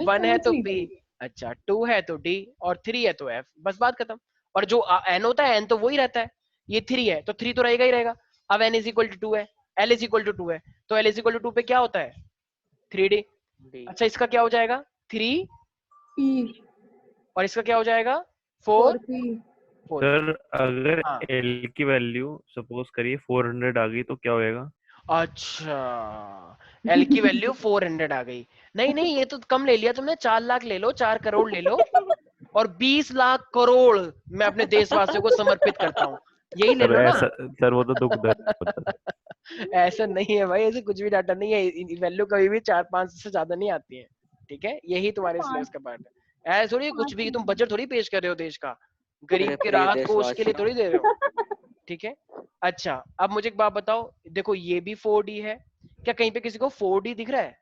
1 है तो p, अच्छा 2 है तो d, और 3 है तो f, बस बात खत्म। और जो n होता है, n तो वही रहता है। ये 3 है तो 3 तो रहेगा ही रहेगा। अब n इज इक्वल टू 2 है, l इज इक्वल टू 2 है, तो l इज इक्वल टू 2 पे क्या होता है? 3d। अच्छा इसका क्या हो जाएगा? 3, p और इसका क्या हो जाएगा? 4, 4p। 4। सर अगर हाँ L की वैल्यू सपोज करिए 400 आ गई तो क्या होएगा? अच्छा, एल की वैल्यू 400 आ गई। नहीं नहीं, ये तो कम ले लिया तुमने, 4 लाख ले लो, 4 करोड़ ले लो, और 20 लाख करोड़ मैं अपने देशवासियों को समर्पित करता हूँ, यही ले सर लो ना। ऐसा, सर वो तो दुखदायक होता है। ऐसा नहीं है भाई, ऐसे कुछ भी डाटा नहीं है, वैल्यू कभी भी 4-5 से ज्यादा नहीं आती है, ठीक है, यही तुम्हारे सिलेबस का पार्ट है। ऐसा थोड़ी कुछ भी, तुम बजट थोड़ी पेश कर रहे हो देश का, गरीब मेरे के प्रिय राहत को उसके लिए देशवासियों। थोड़ी दे रहे हो, ठीक है। अच्छा अब मुझे एक बात बताओ, देखो ये भी 4D है, क्या कहीं पे किसी को 4D दिख रहा है?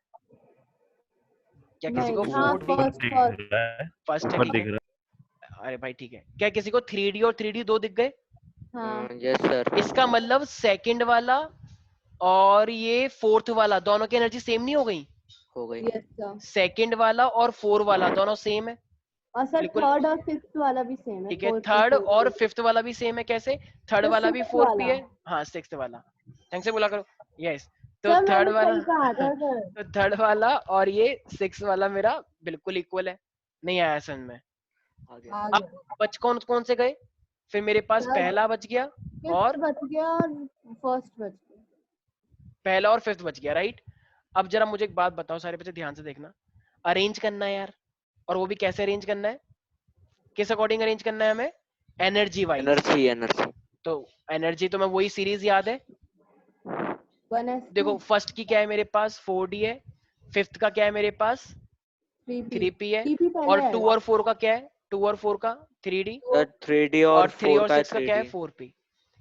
क्या किसी को नहीं, हाँ 4D ऊपर फर्स्ट दिख फर्स्ट रहा है, फर्स्ट है? ऊपर ठीक दिख है, रहा अरे भाई ठीक है। क्या किसी को 3D और 3D दो दिख गए? हाँ यस सर। इसका मतलब सेकंड वाला और ये फोर्थ वाला दोनों की एनर्जी सेम नहीं हो गई? हो गई। Yes sir. सेकंड वाला और 4 वाला दोनों सेम है, और सर बिल्कुल थर्ड और फिफ्थ वाला भी सेम है, ठीक है। 4p third 4p। और फिफ्थ वाला भी सेम है, कैसे? थर्ड सर वाला भी सिक्स्थ 4p वाला। है, हाँ सिक्स्थ वाला, ढंग से बोला करो। यस, तो सर थर्ड मैंने वाला सही कहा था सर। तो थर्ड वाला और ये सिक्स वाला मेरा बिल्कुल इक्वल है। नहीं आया समझ में? आ गया। आ अब गया बच कौन कौन से गए? फिर मेरे पास सर, पहला बच गया, फिफ्थ और बच गया और फर्स्ट बच गया। पहला और फिफ्थ बच गया, राइट। अब जरा मुझे एक बात बताओ, सारे बच्चे ध्यान से देखना, अरेंज करना है यार, और वो भी कैसे अरेंज करना है, किस अकॉर्डिंग अरेंज करना है हमें? Energy wise. Energy energy. तो एनर्जी तो मैं वही सीरीज याद है, 1s2 देखो फर्स्ट की क्या है मेरे पास? 4D है, फिफ्थ का क्या है मेरे पास? 3p 3p है, 3p और पहले 2 आएगा। और 4 का क्या है? 2 और 4 का 3D, सर 3D और और 3 4 और का है 6 का क्या है? 3D। 4p। यही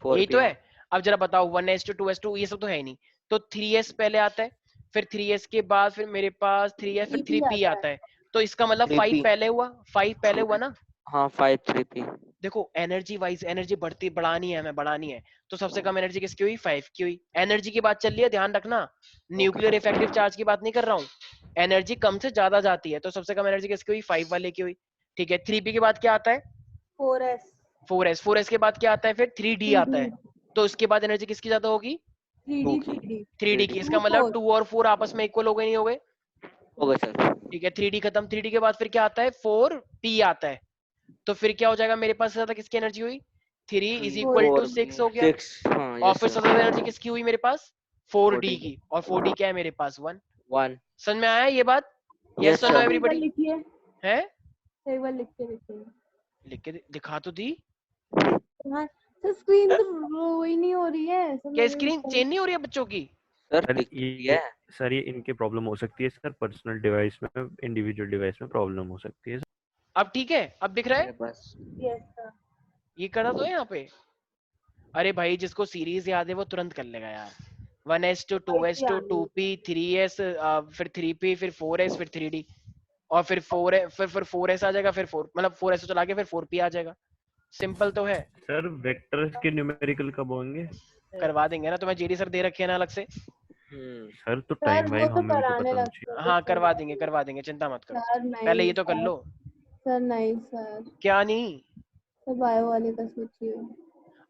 4p तो हाँ। है। अब जरा बताओ 1s2 2s2 ये सब तो है ही नहीं, तो 3s पहले आता है, फिर 3s के बाद फिर मेरे पास 3s, फिर 3p 3p आता आता है। है, तो इसका मतलब 5 3p पहले हुआ, 5 पहले हुआ ना। हाँ 5 3p। देखो एनर्जी वाइज एनर्जी बढ़ती बढ़ानी है, हमें बढ़ानी है, तो सबसे कम एनर्जी किसकी हुई? 5 की हुई। एनर्जी की बात चल रही है, ध्यान रखना, okay nuclear sir. Effective charge की बात नहीं कर रहा हूँ। एनर्जी कम से ज्यादा जाती है, तो सबसे कम एनर्जी किसकी हुई? 5 वाले की हुई, ठीक है। 3p के बाद क्या आता है? 4s 4s के बाद क्या आता है? फिर 3d 3d आता है, तो उसके बाद एनर्जी किसकी ज्यादा होगी? 3d 2 की 3d 3d 3D की। 2 इसका मतलब 4 2 और 4 आपस में इक्वल हो गए, नहीं हो गए? हो गए सर। ठीक है, 3d खत्म। 3d के बाद फिर क्या आता है? 4p आता है, तो फिर क्या हो जाएगा मेरे पास? ज्यादा किसकी एनर्जी हुई? 3 इज 3 इक्वल टू 4 6 हो गया, 6 हाँ और यस फिर सबसे सर। ज्यादा एनर्जी किसकी हुई मेरे पास? 4d 4D की, और 4d क्या है मेरे पास? 1। 1। समझ में आया ये बात? यस यस और नो सर। एक बार एवरीबॉडी? लिखिए, है एक बार लिख के देखिए। लिख के दिखा तो दी। सर स्क्रीन तो वो ही नहीं हो रही है सर, क्या मेरे स्क्रीन ऊपर। चेंज नहीं हो रही है बच्चों की? सर सर दिख ये रही है। सर ये इनके प्रॉब्लम हो सकती है सर, पर्सनल डिवाइस में, इंडिविजुअल डिवाइस में प्रॉब्लम हो सकती है। अब ठीक है, अब दिख रहा है? मेरे पास Yes, sir. ये करा तो है यहाँ पे। अरे भाई जिसको सीरीज याद है वो तुरंत कर लेगा यार। 1s2 2s2 2p 3s फिर 3p फिर 4s फिर 3d और फिर 4s आ जाएगा, फिर 4 मतलब 4s चला के फिर 4p आ जाएगा। सिंपल तो है। सर वेक्टर्स के न्यूमेरिकल कब होंगे? करवा देंगे ना, तुम्हें जेडी सर दे रखे हैं ना अलग से। सर तो सर टाइम भाई वो तो हमें भी तो कराने पता लगते चाहिए। हैं हाँ करवा देंगे, चिंता मत करो। सर। नहीं पहले ये तो कर सर, लो। सर नहीं सर, क्या नहीं? सर बायो वाले का सोचिए।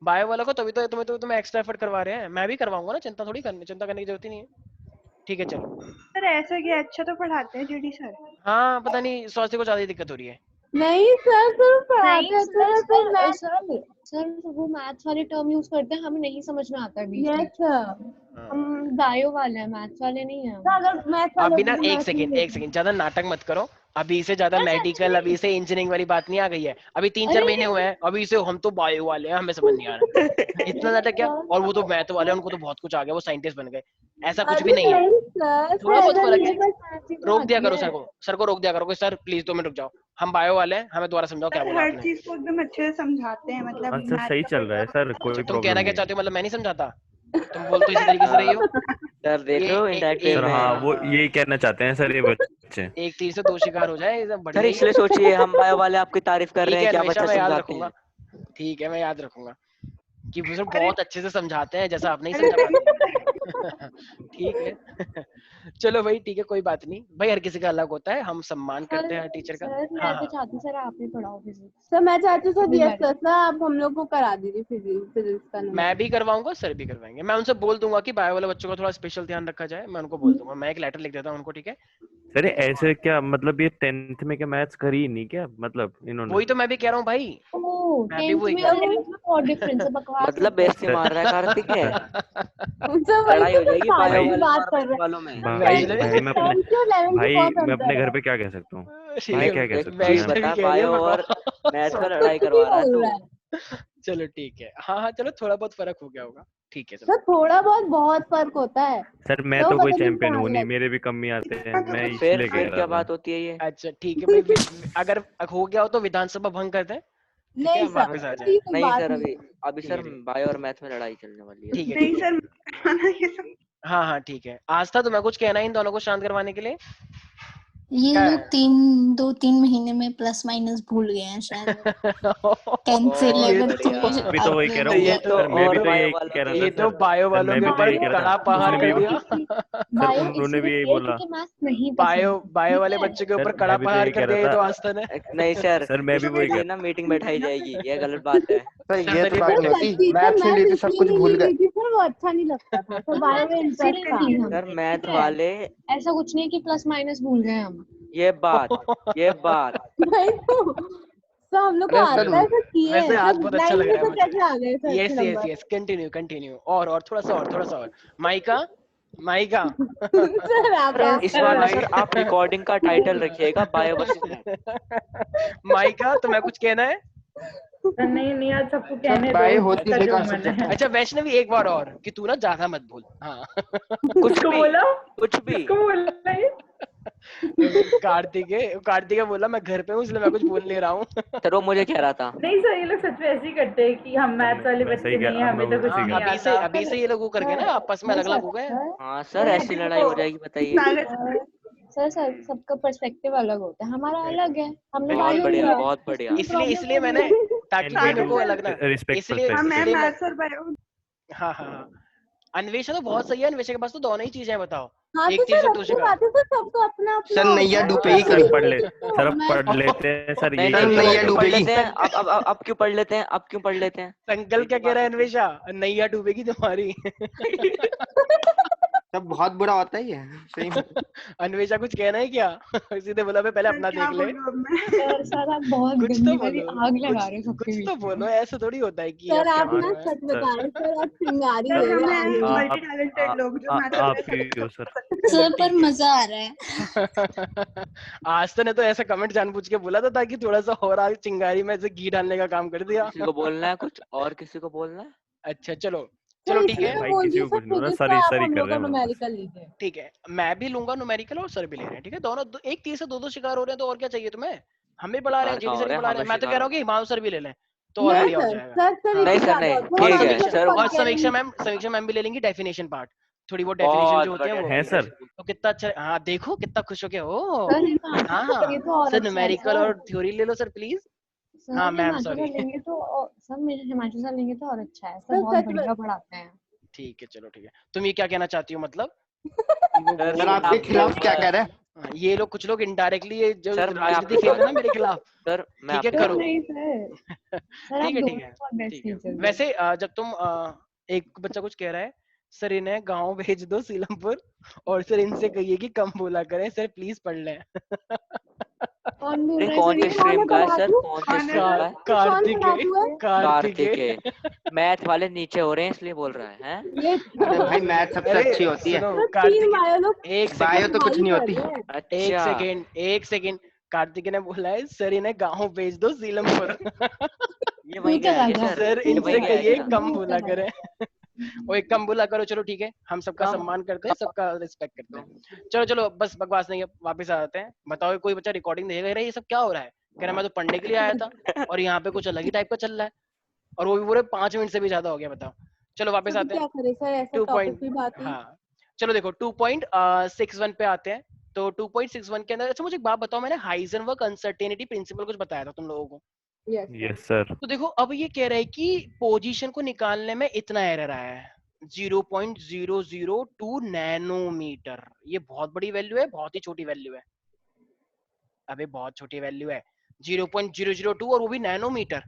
बायो वाला को तभी तो तुम्हें एक्स्ट्रा एफर्ट करवा रहे हैं। मैं भी करवाऊंगा ना, चिंता करने की जरूरत ही नहीं है। ठीक है चलो। सर ऐसा क्या, अच्छा तो पढ़ाते हैं जेडी सर। हाँ पता नहीं स्वास्थ्य को ज्यादा ही दिक्कत हो रही है। नहीं सर, सर पढ़ाते नहीं हैं सर, तो मैं सर वो मैथ्स वाले टर्म यूज करते हैं, हमें नहीं समझ में आता है बीच में। यस सर, हाँ। हम बायो वाले हैं, मैथ्स वाले नहीं हैं। अगर मैथ वाले अभी ना होते तो एक मैथ सेकंड नहीं ज्यादा नाटक मत करो। अभी से ज्यादा सच मेडिकल, में? अभी से इंजीनियरिंग वाली बात नहीं आ गई है। अभी 3-4 अरे महीने हुए हैं, अभी से हम तो बायो वाले हैं, हमें समझ नहीं आ रहा इतना नाटक क्या। और वो तो मैथ वाले हैं, उनको तो बहुत कुछ आ गया, वो साइंटिस्ट बन गए। ऐसा कुछ भी अरे नहीं है। नहीं सर, थोड़ा बहुत ऐसा फर्क नहीं है। है, बस ऐसी रोक बात दिया करो है। सर को रोक दिया करो कि सर प्लीज 2 मिनट रुक जाओ, हम बायो वाले हैं, हमें दोबारा समझाओ क्या सर बोला हर आपने। चीज को एकदम अच्छे से समझाते हैं, मतलब हाँ सर मैथ सही का चल रहा है सर, अच्छा कोई तुम प्रॉब्लम कहना क्या नहीं है। चाहते हो, मतलब मैं नहीं समझाता? तुम बोल तो इसी तरीके से रही हो। सर देख ये रहे हो एक इंडायरेक्ट वे सर में। हाँ वो यही कहना चाहते हैं सर ये बच्चे। एक तीर से 2 शिकार हो जाए, एकदम सर बढ़िया ही है। इसलिए सोचिए हम बायो वाले आपकी तारीफ कर ठीक रहे है हैं कि आप अन्वेषा, अच्छा मैं याद समझाते रखूंगा। हैं। ठीक है मैं याद रखूंगा कि वो सर अरे बहुत अच्छे से समझाते हैं, जैसा आप नहीं अरे समझा पाते। ठीक है। चलो भाई ठीक है, कोई बात नहीं भाई, हर किसी का अलग होता है, हम सम्मान करते हैं हर टीचर का। सर हाँ मैं तो हाँ चाहती हूँ सर आप ही पढ़ाओ फिजिक्स। सर मैं चाहती हूँ सर Civil यस वाले। सर, आप हम लोग को करा दीजिए फिजिक्स का नंबर। मैं भी करवाऊंगा, सर भी करवाएंगे। मैं उनसे बोल दूंगा कि बायो वाले बच्चों का थोड़ा स्पेशल ध्यान रखा जाए, मैं उनको बोल दूंगा, मैं एक लेटर लिख देता हूँ उनको। ठीक है सर ऐसे क्या मतलब ये 10th में क्या मैथ्स करी ही नहीं क्या, मतलब इन्होंने? वही तो मैं भी कह रहा हूँ भाई, ओह मैं भी 10th वही में कह और रहा 11th में बहुत डिफरेंस है, बकवास मतलब मत कर। बेइज्जती मार रहा है कार्तिक है। हूँ। सर वही लड़ाई तो हो सर जाएगी फालतू बायो की वाले बात और कर मैथ रहे वालों में। भाई वैष्णवी मैं अपने 10th और 11th में भाई बहुत मैं अंतर अपने घर है। पे क्या कह सकता हूँ? ठीक भाई है, क्या कह एक सकता हूँ चीज मैं? वैष्णवी बता, कह रही है बायो और बकवास। मैथ का कुछ लड़ाई भी करवा रहा है बोल तू। रहा है चलो ठीक है, हाँ हाँ चलो थोड़ा बहुत फर्क हो गया होगा। ठीक है चलो। सर, थोड़ा बहुत फर्क होता है। सर मैं तो तो कोई मतलब चैंपियन हूँ इम्तिहान नहीं, लग मेरे भी कम ही आते हैं, मैं फिर इसलिए कह रहा क्या था। बात होती है ये? अच्छा ठीक है भाई, अगर हो गया हो तो विधानसभा भंग कर दें। ठीक है नहीं हम सर, वापस आ जाए। ऐसी कोई नहीं बात सर, नहीं। अभी ठीक सर है ठीक बायो और मैथ में लड़ाई चलने वाली है। ठीक है नहीं ठीक है। सर करवाना ये सब। हाँ हाँ ठीक है। आस्था तुम्हें कुछ कहना है इन दोनों को शांत करवाने के लिए? ये क्या लोग 2-3 महीने में प्लस माइनस भूल गए हैं शायद, 10th से बहुत 11th बढ़िया। के मैं भी तो वही आगे कह रहा हो हूँ गया। ये तो सर, मैं भी और तो बायो यही वालों कह रहा के था ये तो सर। बायो सर वालों मैं के भी तो ऊपर यही कह रहा कड़ा था, प्रहार उन्होंने कर भी दिया। सर बायो उन्होंने भी इसलिए यही किया बोला। क्योंकि मैथ्स नहीं पसंद बायो ठीक वाले है। बच्चे के सर ऊपर कड़ा मैं भी तो प्रहार यही कर कह दिया रहा ये तो था। आस्था ने। नहीं सर, सर मैं भी इसके वही लिए कह ना मीटिंग बैठाई जाएगी, ये गलत बात है। सर सर ये सर तो ये बात सर नहीं होती, सच्ची सर मैथ्स नहीं मैथ ली थी सब इसलिए कुछ नहीं भूल ली गए। गई थी सर, वो अच्छा नहीं लगता था, तो बायो में मैथ्स इंटरेस्ट इसीलिए था। नहीं हम, सर ठीक मैथ है। वाले, ऐसा कुछ नहीं है कि प्लस माइनस भूल गए हम। ये बात नहीं तो हम लोग को अरे सर आता है, सर किए हैं वैसे आज सर, बहुत अच्छा 9 लग में रहा है तो मुझे। कैसे आ गए सर अच्छे yes yes number. Yes continue और थोड़ा सा और माइका माइका। सर आप सर इस बार ना सर आप माइका रिकॉर्डिंग का टाइटल रखिएगा बायो वर्सेस मैथ। माइका तुम्हें कुछ कहना है? सर नहीं नहीं, आज सबको सर कहने दो, बायो होती जिसका जो बेकार मन सब्जेक्ट है। है। अच्छा वैष्णवी एक बार और कि तू ना ज्यादा मत भूल। हाँ। कुछ किसको भी बोला? कुछ भी। किसको बोला ये? कार्तिक बोला मैं घर पे हूँ इसलिए मैं कुछ बोल नहीं रहा हूँ। सर वो मुझे कह रहा था। नहीं सर, ये लोग सच में ऐसे ही करते हैं कि हम मैथ्स वाले मैं सही बच्चे नहीं है, कह हमें तो कुछ मैं नहीं वही कह अभी आता। से ये लोग वो करके ना आपस में अलग अलग हो गए। हाँ सर ऐसी लड़ाई हो जाएगी बताइए। सर सबका पर्सपेक्टिव अलग होता है, हमारा अलग है, हम लोग बहुत बायो बढ़िया, लिए। बहुत बढ़िया। इसलिए मैंने ताकि And we मेरे do को अलग ना respect इसलिए हाँ मैं perspective. मैथ्स और बायो। हाँ हाँ हाँ अन्वेषा तो बहुत सही है, अन्वेषा के पास तो दोनों ही चीजें हैं, बताओ हाँ एक तो तीर सर से दो अच्छी शिकार। बात है सर, सबको अपना अपना सर होता नैया है। डूबे ही सर करो। सर अब पढ़ लेते हैं सर, नहीं ये नहीं सर क्या नैया अब क्यों पढ़ डूबेगी। लेते हैं, अब क्यों पढ़ लेते हैं, अब क्यों पढ़ लेते हैं? संकल्प क्या कह रहा है अन्वेषा? नैया डूबेगी तुम्हारी। सब बहुत बुरा होता ही है सही में। अन्वेषा कुछ कहना है क्या? सीधे बोला मैं पहले अपना क्या देख ले। बोलूं अब मैं? सर सर आप बहुत कुछ तो गंदी वाली बोलो, आग लगा रहे हो कुछ सबके तो बीच बोलो, में। ऐसा थोड़ी होता है कि सर आप क्या आप बोल ना रहे हैं। सच बता रहे सर, आप चिंगारी सर हो हम रहे हैं हो आगे। मल्टी टैलेंटेड लोग जो मैथ आप वगैरह ही हो सर। चलो सर पर ठीक है। मजा आ रहा है। आज ने तो ऐसा कमेंट जानबूझ के बोला था ताकि थोड़ा सा और आगे चिंगारी में से घी डालने का काम कर दिया। किसी को बोलना है कुछ और किसी को बोलना है? अच्छा चलो सर चलो ठीक इसलिए है मैं भाई बोल किसी रही को हूँ सर कुछ नहीं होना, फिजिक्स सर का ही आप सर ही हम कर लोग रहे का हैं बस। न्यूमेरिकल लीजिए। ठीक है, मैं भी लूंगा न्यूमेरिकल और सर भी ले रहे हैं। ठीक है, दोनों एक तीर से दो शिकार हो रहे हैं, तो और क्या चाहिए तुम्हें? हम भी पढ़ा रहे हैं, शिकार जेडी कहाँ सर हो भी रहे हैं, पढ़ा रहे हमें हैं। मैं तो कह शिकार रहा हो हूँ कि हिमांशु सर भी ले लें तो और नहीं बढ़िया हो सर जाएगा। सर सर नहीं एक सर ज्यादा नहीं, होता और है, ठीक है हमेशा सर। तो और कॉन्करेंट। समीक्षा मैम भी ले लेंगी डेफिनेशन पार्ट, थोड़ी बहुत डेफिनेशन जो बहुत होती है बढ़िया वो। है सर। definition। तो कितना अच्छा, हाँ देखो कितना खुश हो गए हो। सर हिमांशु ये हाँ तो और सर, अच्छा है न्यूमेरिकल सर। और थ्योरी ले लो सर प्लीज। हाँ sir ma'am Himanshu sorry. Sir लेंगे तो सर मेरे हिमांशु सर लेंगे तो और अच्छा है सर, सर बहुत सच बढ़िया पढ़ाते हैं। ठीक है चलो ठीक है, तुम ये क्या कहना चाहती हो मतलब? सर सर आपके खिलाफ क्या कह रहे हैं? हाँ, ये लोग कुछ लोग इनडायरेक्टली ये जो सर मैं राजनीति आपके खेल रहे हैं साथ ना मेरे खिलाफ। सर मैं ठीक है आपके सर करो। नहीं सर सर आप ठीक है दोनों ठीक है बहुत बेस्ट ठीक है। टीचर हो। वैसे जब तुम एक बच्चा कुछ कह रहा है, सर इन्हें गांव भेज दो सीलमपुर और सर इनसे कहिए कि कम बोला करें सर, प्लीज पढ़ लें। कौन बोल अरे रहा है कौन सर, सी ये कौन स्ट्रीम है का है सर, पढ़ाकू? कौन सी कौन है स्ट्रीम सर? का है? कौन पढ़ाकू है? कार्तिकेय। मैथ वाले नीचे हो रहे हैं इसलिए बोल रहा है हैं? ये अरे भाई मैथ सबसे अरे अच्छी होती है। सुनो सर तीन कार्तिकेय, बायो लोग एक बायो सेकंड तो कुछ नहीं होती। अच्छा एक सेकंड कार्तिकेय ने बोला है सर इन्हें गांव भेज दो सीलमपुर। ये वही तू गया है चला क्या जा, सर? सर ये इनसे वही गया है कहिए क्या? कम तू बोला चला करें। वो एक कम बोला करो, चलो ठीक है, हम सबका कम सम्मान करते हैं, सबका रिस्पेक्ट करते हैं। चलो चलो बस बकवास नहीं है, वापस आ जाते हैं। बताओ कोई बच्चा रिकॉर्डिंग देखेगा, अरे ये सब क्या हो रहा है? कह रहा मैं तो पढ़ने के लिए आया था और यहाँ पे कुछ अलग ही टाइप का चल रहा है, और वो भी पूरे 5 मिनट से भी ज्यादा हो गया। बताओ चलो वापस सर तो आते हैं। क्या करे सर, ऐसा 2 टॉपिक पॉइंट, पे बात ही। हाँ चलो देखो 2.61 पे आते हैं। तो 2.61 के अंदर, अच्छा मुझे एक बात बताओ, मैंने हाइजेनबर्ग अनसर्टेनिटी प्रिंसिपल कुछ बताया था तुम लोगों को? Yes yes sir. तो देखो अब ये कह रहा है कि पोजीशन को निकालने में इतना एरर आया है, 0.002 नैनोमीटर। ये बहुत बड़ी वैल्यू है, बहुत ही छोटी वैल्यू है। अबे बहुत छोटी वैल्यू है 0.002, और वो भी नैनोमीटर।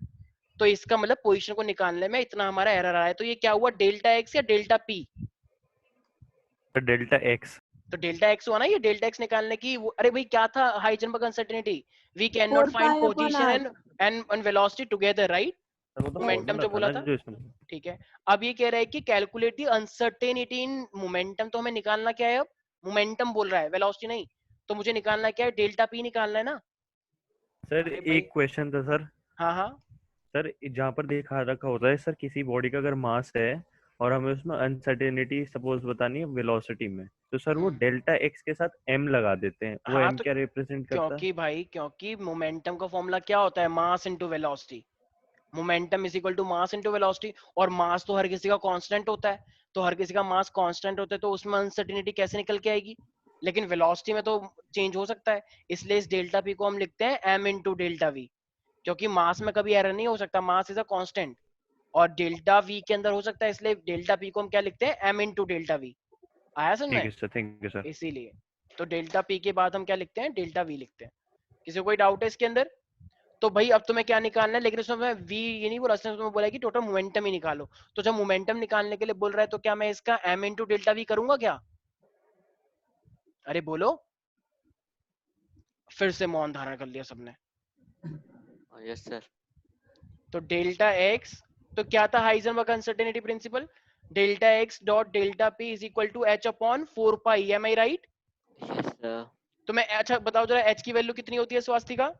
तो इसका मतलब पोजीशन को निकालने में इतना हमारा एरर आया है। तो ये क्या हुआ, डेल्टा एक्स या डेल्टा पी? Delta X. तो डेल्टा एक्स हुआ ना, ये डेल्टा एक्स निकालने की अरे भाई क्या था Heisenberg uncertainty? We cannot 4 find pi upon position and velocity together, right? वो तो मोमेंटम फॉर्मूला जो था बोला ना था, जो इसमें। ठीक है। अब ये कह रहा है कि calculate the uncertainty in momentum. तो हमें निकालना क्या है अब? मोमेंटम बोल रहा है, वेलोसिटी नहीं। तो मुझे निकालना क्या है? डेल्टा पी निकालना है ना। सर अरे भाई एक क्वेश्चन था सर। हाँ हाँ सर जहाँ पर देखा रखा होता है सर, किसी बॉडी का अगर मास है और हमें उसमें अनसर्टेनिटी सपोज बतानी है वेलोसिटी में, तो सर वो डेल्टा एक्स के साथ एम लगा देते हैं। वो हाँ। एम तो क्या रिप्रेजेंट करता है? क्योंकि भाई क्योंकि मोमेंटम का फॉर्मूला क्या होता है? Mass into velocity. Momentum is equal to mass into velocity, और मास तो हर किसी का कांस्टेंट होता है। तो हर किसी का मास कांस्टेंट होता है, तो उसमें अनसर्टेनिटी कैसे निकल के आएगी? लेकिन वेलोसिटी में तो चेंज हो सकता है। इसलिए इस डेल्टा पी को हम लिखते हैं एम इनटू डेल्टा वी, क्योंकि मास में कभी एरर नहीं हो सकता, मास इज अ कांस्टेंट। और डेल्टा वी के अंदर हो सकता है, इसलिए डेल्टा पी को हम क्या लिखते हैं? M into delta V. आया समझ ठीक है में? Sir, thank you sir. इसीलिए तो डेल्टा पी के बाद हम क्या लिखते हैं? डेल्टा वी लिखते हैं। किसी को कोई डाउट है इसके अंदर? तो भाई अब तुम्हें क्या निकालना है? लेकिन उसमें वी ये नहीं बोला, उसने तुम्हें बोला कि टोटल मोमेंटम ही निकालो। तो जब मोमेंटम निकालने के लिए बोल रहा है, तो क्या मैं इसका एम इनटू डेल्टा वी करूंगा क्या? अरे बोलो, फिर से मौन धारण कर लिया सबने। Yes sir. तो डेल्टा एक्स, तो क्या था Heisenberg uncertainty principle? Delta X dot delta P is equal to H upon 4 pi, am I right? Yes sir. तो मैं अच्छा बताओ जरा, एच की वैल्यू कितनी होती है Swastika?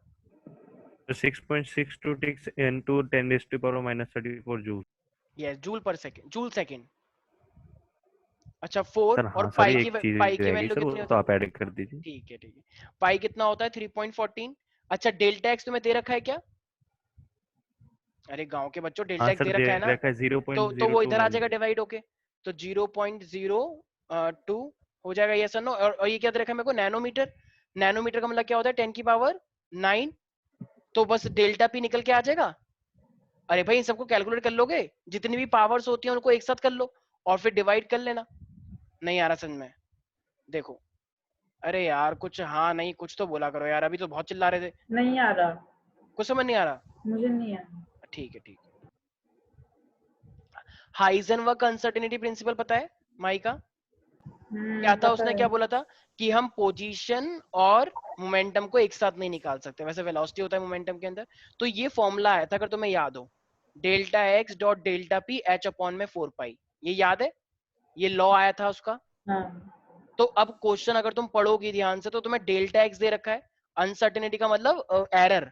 6.626 into 10 raised to power minus 34 joule. Yes, joule पर सेकंड, जूल सेकंड। अच्छा 4, सर और हाँ सर, एक चीज पाई की रह गई वैल्यू सर, वो कितनी तो होती आप ऐड कर दीजिए। है? ठीक है ठीक है। पाई कितना होता है? 3.14। अच्छा डेल्टा एक्स तुम्हें दे रखा है क्या? अरे गांव के बच्चों, डेल्टा हाँ एक्स सर, दे दे रखा है ना? रखा है तो वो इधर आ 0.029। जाएगा डिवाइड होके, तो 0.02 हो जाएगा, यस और नो। और ये क्या दे रखा है मेरे को? नैनोमीटर। नैनोमीटर का मतलब क्या होता है? 10 की पावर 9। तो बस डेल्टा पी निकल के आ जाएगा। अरे भाई इन सबको कैलकुलेट कर लोगे, जितनी भी पावर्स होती हैं उनको एक साथ कर लो और फिर डिवाइड कर लेना। नहीं आ रहा समझ में? देखो, अरे यार कुछ हाँ नहीं कुछ तो बोला करो यार, अभी तो बहुत चिल्ला रहे थे। नहीं आ रहा, कुछ समझ नहीं आ रहा? मुझे नहीं आ रहा। ठीक है ठीक है। हाइजेनबर्ग अनसर्टेनिटी प्रिंसिपल पता है माई का? क्या था, उसने क्या बोला था कि हम पोजीशन और मोमेंटम को एक साथ नहीं निकाल सकते, वैसे वेलोसिटी होता है मोमेंटम के अंदर। तो ये फॉर्मूला आया था, अगर तुम्हें याद हो, delta X dot delta P H upon में 4 पाई, ये याद है, ये लॉ आया था उसका। तो अब क्वेश्चन अगर तुम पढ़ोगी ध्यान से तो तुम्हें डेल्टा एक्स दे रखा है, अनसर्टेनिटी का मतलब एरर,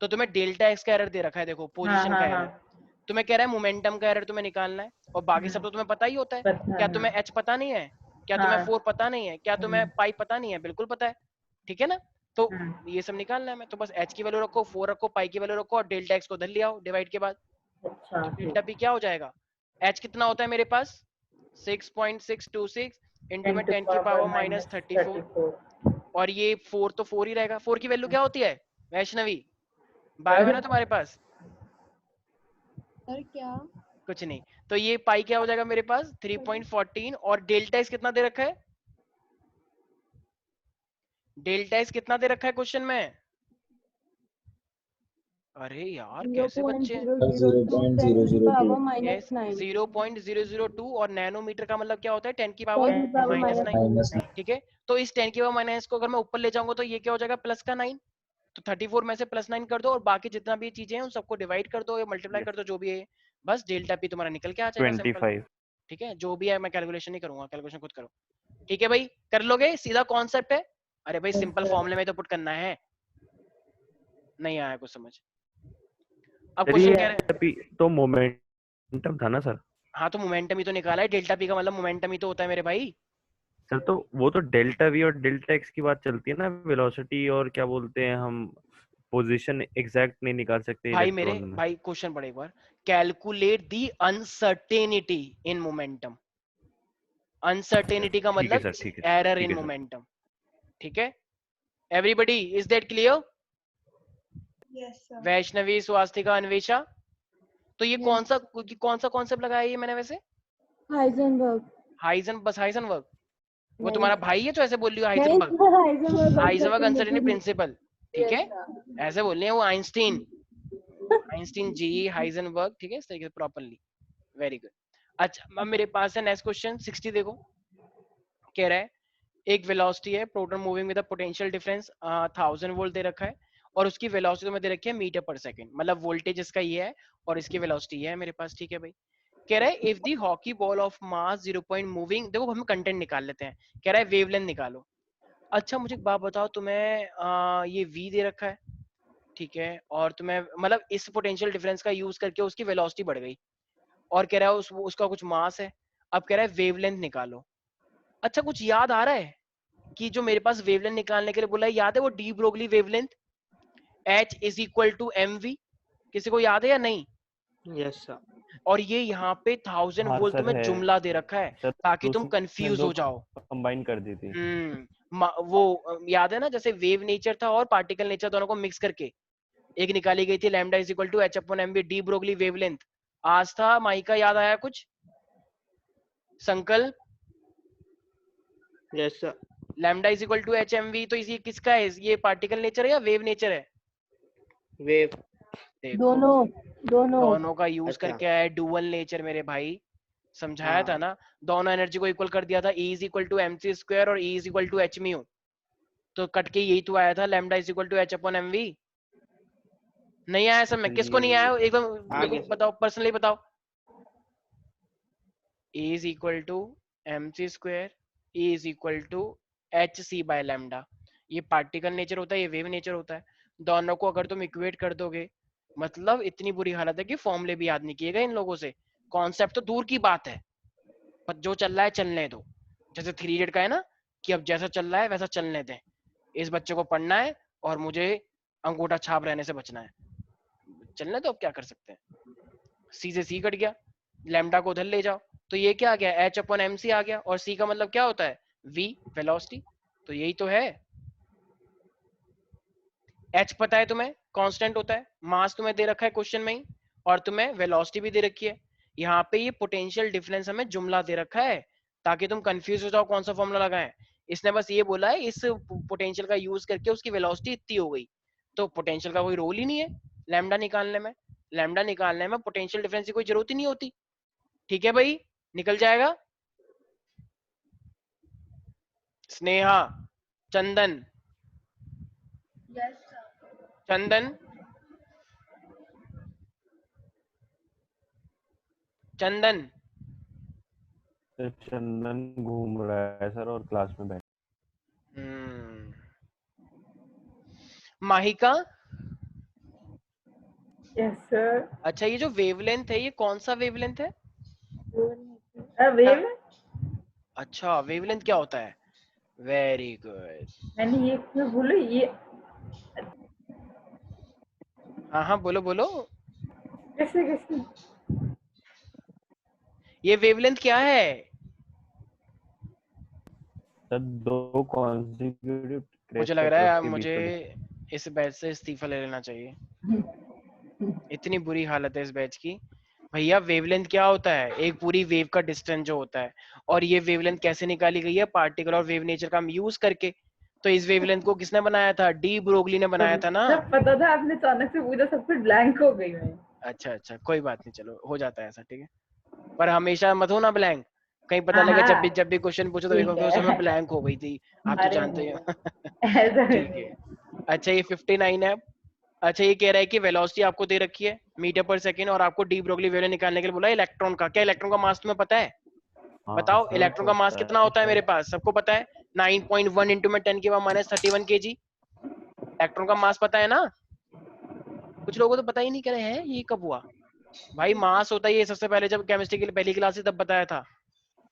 तो तुम्हें डेल्टा एक्स का एरर दे रखा है, देखो पोजीशन का एरर, तुम्हें कह रहा है मोमेंटम का एरर तुम्हें निकालना है, और बाकी सब तो तुम्हें पता ही होता है। क्या तुम्हें एच पता नहीं है, क्या तुम्हें 4 पता नहीं है, क्या तुम्हें पाई पता नहीं है, बिल्कुल पता है, ठीक है ना। तो ये सब निकालना है, मैं तो बस एच की वैल्यू रखो, 4 रखो, पाई की वैल्यू रखो, और डेल्टा एक्स को उधर ले आओ डिवाइड के बाद। तो डेल्टा पी क्या हो जाएगा, एच कितना होता है मेरे पास 6.626 इंटू में 10 की पावर माइनस 34, और ये 4 तो 4 ही रहेगा। 4 की वैल्यू क्या होती है वैष्णवी, बायो है ना तुम्हारे पास, सर क्या? कुछ नहीं, तो ये पाई क्या हो जाएगा मेरे पास 3.14, और डेल्टा एक्स कितना दे रखा है, डेल्टा एक्स कितना दे रखा है क्वेश्चन में, अरे यार कैसे बच्चे, 0.002, और नैनोमीटर का मतलब क्या होता है 10 की पावर -9, ठीक है। तो इस 10 की पावर -9 को अगर मैं ऊपर ले जाऊंगा तो ये क्या हो जाएगा प्लस का 9, तो 34 में से +9 कर दो, और बाकी जितना भी चीजें हैं उन सबको डिवाइड कर दो या मल्टीप्लाई कर दो, जो भी है, बस डेल्टा पी तुम्हारा निकल के आ जाएगा सिंपल, 25। ठीक है। जो भी है मैं कैलकुलेशन नहीं करूंगा, कैलकुलेशन खुद करो, ठीक है भाई, कर लोगे, सीधा कॉन्सेप्ट है। अरे भाई सिंपल फॉर्मूले में तो पुट करना है, नहीं आया कुछ समझ। अब क्वेश्चन कह रहे हैं तो मोमेंटम था ना सर, हाँ तो मोमेंटम ही तो निकाला है, डेल्टा पी का मतलब मोमेंटम ही तो होता है मेरे भाई। सर तो वो तो डेल्टा वी और डेल्टा एक्स की बात चलती है ना, वेलोसिटी और क्या बोलते हैं हम, पोजीशन एग्जैक्ट नहीं निकाल सकते भाई मेरे इलेक्ट्रॉन में। भाई क्वेश्चन पढ़े एक बार, calculate the uncertainty in momentum, uncertainty का ठीक है मतलब सर, ठीक है एरर ठीक इन है सर। मोमेंटम, ठीक है। Everybody is that clear, Yes, sir. Vaishnavi Swastika Anvesha, तो ये कौन सा कॉन्सेप्ट लगाया ये मैंने वैसे, हाइजेनबर्ग। बस हाइजेनबर्ग, वो नहीं तुम्हारा भाई है जो ऐसे बोल रही हो नहीं Heisenberg, sir, Heisenberg Heisenberg uncertainty uncertainty principle, ठीक है, सर। ऐसे बोल रही है वो आइंस्टीन, आइंस्टीन जी हाइजेनबर्ग, ठीक है, इस तरीके से प्रॉपर्ली, वेरी गुड। अच्छा अब मेरे पास है नेक्स्ट क्वेश्चन 60, देखो कह रहा है एक वेलोसिटी है, proton moving with a potential difference 1000 volt दे रखा है, और उसकी वेलोसिटी में दे रखी है मीटर पर सेकंड, मतलब वोल्टेज इसका ये है और इसकी वेलोसिटी ये है मेरे पास, ठीक है भाई। कह रहा है if the hockey ball of mass 0 point moving, देखो हम कंटेंट निकाल लेते हैं, कह रहा है वेवलेंथ निकालो। अच्छा मुझे एक बात बताओ, तुम्हें ये v दे रखा है, ठीक है, और तुम्हें मतलब इस पोटेंशियल डिफरेंस का यूज करके उसकी वेलोसिटी बढ़ गई, और कह रहा है उसका कुछ मास है, अब कह रहा है वेवलेंथ निकालो। अच्छा कुछ याद आ रहा है कि जो मेरे पास वेवलेंथ निकालने के लिए बोला है, याद है वो de Broglie wavelength H is equal to mv, किसी को याद है या नहीं? Yes sir. और ये यहाँ पे 1000 हाँ वोल्ट सर तुम्हें है जुमला दे रखा है सर, ताकि तो तुम उसमें कंफ्यूज दो हो जाओ। कंबाइन कर दी थी। वो याद है ना, जैसे वेव नेचर था और पार्टिकल नेचर दोनों को मिक्स करके एक निकाली गई थी, lambda is equal to H upon M B, de Broglie wavelength. आज था माइका, याद आया कुछ संकल्प? Yes sir. Lambda is equal to H M V, तो इसी किसका है, ये पार्टिकल नेचर है या वेव नेचर है? वेव। देखो दोनों का यूज अच्छा। करके आया डुअल नेचर मेरे भाई, समझाया था ना, दोनों एनर्जी को इक्वल कर दिया था, E is equal to M C square और E is equal to H mu, तो कट के यही तो आया था lambda is equal to H upon M V. नहीं आया सब में, किसको नहीं आया एकदम बताओ, पर्सनली बताओ। E is equal to M C square, E is equal to H C by lambda, ये पार्टिकल नेचर होता है, ये वेव नेचर होता है, दोनों को अगर तुम इक्वेट कर दोगे, मतलब इतनी बुरी हालत है कि फॉर्मूले भी याद नहीं किए गए इन लोगों से, कॉन्सेप्ट तो दूर की बात है, पर जो चल रहा है चलने दो। जैसे 3 इडियट का है ना कि अब जैसा चल रहा है वैसा चलने दें, इस बच्चे को पढ़ना है और मुझे अंगूठा छाप रहने से बचना है, चलने दो, अब क्या कर सकते हैं। सी से सी कट गया, लैम्डा को उधर ले जाओ, तो ये क्या आ गया, एच अपॉन एम सी आ गया, और सी का मतलब क्या होता है, वी वेलोसिटी, तो यही तो है। एच पता है तुम्हें कांस्टेंट होता है, मास तुम्हें दे रखा है क्वेश्चन में ही, और तुम्हें वेलोसिटी भी दे रखी है। यहाँ पे ये पोटेंशियल डिफरेंस हमें जुमला दे रखा है ताकि तुम कंफ्यूज हो जाओ कौन सा फॉर्मूला लगाएं। इसने बस ये बोला है इस पोटेंशियल का यूज करके उसकी वेलोसिटी इतनी हो गई, तो पोटेंशियल का कोई रोल ही नहीं है लैम्डा निकालने में, लैम्डा निकालने में पोटेंशियल डिफरेंस की कोई जरूरत ही नहीं होती, ठीक है भाई, निकल जाएगा। Sneha, Chandan, yes sir. Chandan, Chandan, sir Chandan घूम रहा है सर और क्लास में बैठ। माहिका। Yes sir. अच्छा, ये जो वेवलेंथ है ये कौन सा वेवलेंथ है? वेव। अच्छा, वेवलेंथ क्या होता है? Very good. मैंने ये क्यों बोले ये? हाँ हाँ, बोलो बोलो। कैसे कैसे? ये वेवलेंथ क्या है? सर 2 कॉन्सेक्यूटिव मुझे लग रहा है मुझे इस बैच से इस्तीफा ले लेना चाहिए। इतनी बुरी हालत है इस बैच की। भैया वेवलेंथ क्या होता है? एक पूरी वेव का डिस्टेंस जो होता है, और ये वेवलेंथ कैसे निकाली गई है? पार्टिकल और वेव नेचर का हम यूज करके। तो इस वेवलेंथ को किसने बनाया था? डी ब्रोगली ने बनाया था ना। जब पता था आपने अचानक से पूछा सब कुछ ब्लैंक हो गई मैं। अच्छा अच्छा, कोई बात नहीं, चलो हो जाता है ऐसा, ठीक है। पर हमेशा मत हो ना ब्लैंक, कहीं पता लगे जब भी क्वेश्चन पूछो तो देखो कि उस समय ब्लैंक हो गई थी। आप तो जानते हो। ठीक है। अच्छा, ये 59 है। अच्छा, ये कह रहा है कि वेलोसिटी आपको दे रखी है मीटर पर सेकंड, और आपको डी ब्रोगली वेवलेंथ निकालने के लिए बोला है इलेक्ट्रॉन का। क्या इलेक्ट्रॉन का मास तुम्हें पता है? बताओ, इलेक्ट्रॉन का मास कितना होता है? मेरे पास सबको पता है, 9.1 इंटू में 10 की पावर माइनस 31 kg। इलेक्ट्रॉन का मास पता है ना? कुछ लोगों को तो पता ही नहीं, कह रहे हैं ये कब हुआ? भाई मास होता है ये सबसे पहले जब केमिस्ट्री की पहली क्लास से तब बताया था।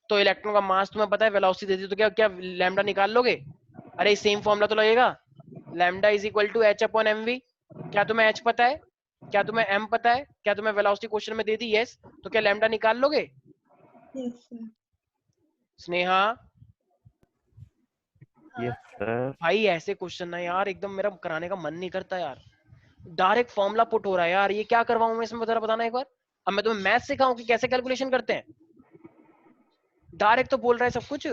तो इलेक्ट्रॉन का मास तुम्हें पता है, वेलोसिटी देती तो क्या क्या लैम्डा निकाल लोगे? अरे सेम फॉर्मूला तो लगेगा, lambda is equal to H upon M V. क्या तुम्हें एच पता है? क्या तुम्हें एम पता है? क्या तुम्हें वेलोसिटी क्वेश्चन में दे दी? यस। तो क्या लैम्डा निकाल लोगे? स्नेहा। Yes sir. भाई ऐसे क्वेश्चन ना यार एकदम मेरा कराने का मन नहीं करता यार। डायरेक्ट फॉर्मूला पुट हो रहा है यार, ये क्या करवाऊं मैं इसमें? जरा बताना एक बार। अब मैं तुम्हें मैथ सिखाऊं कि कैसे कैलकुलेशन करते हैं? डायरेक्ट तो बोल रहा है सब कुछ।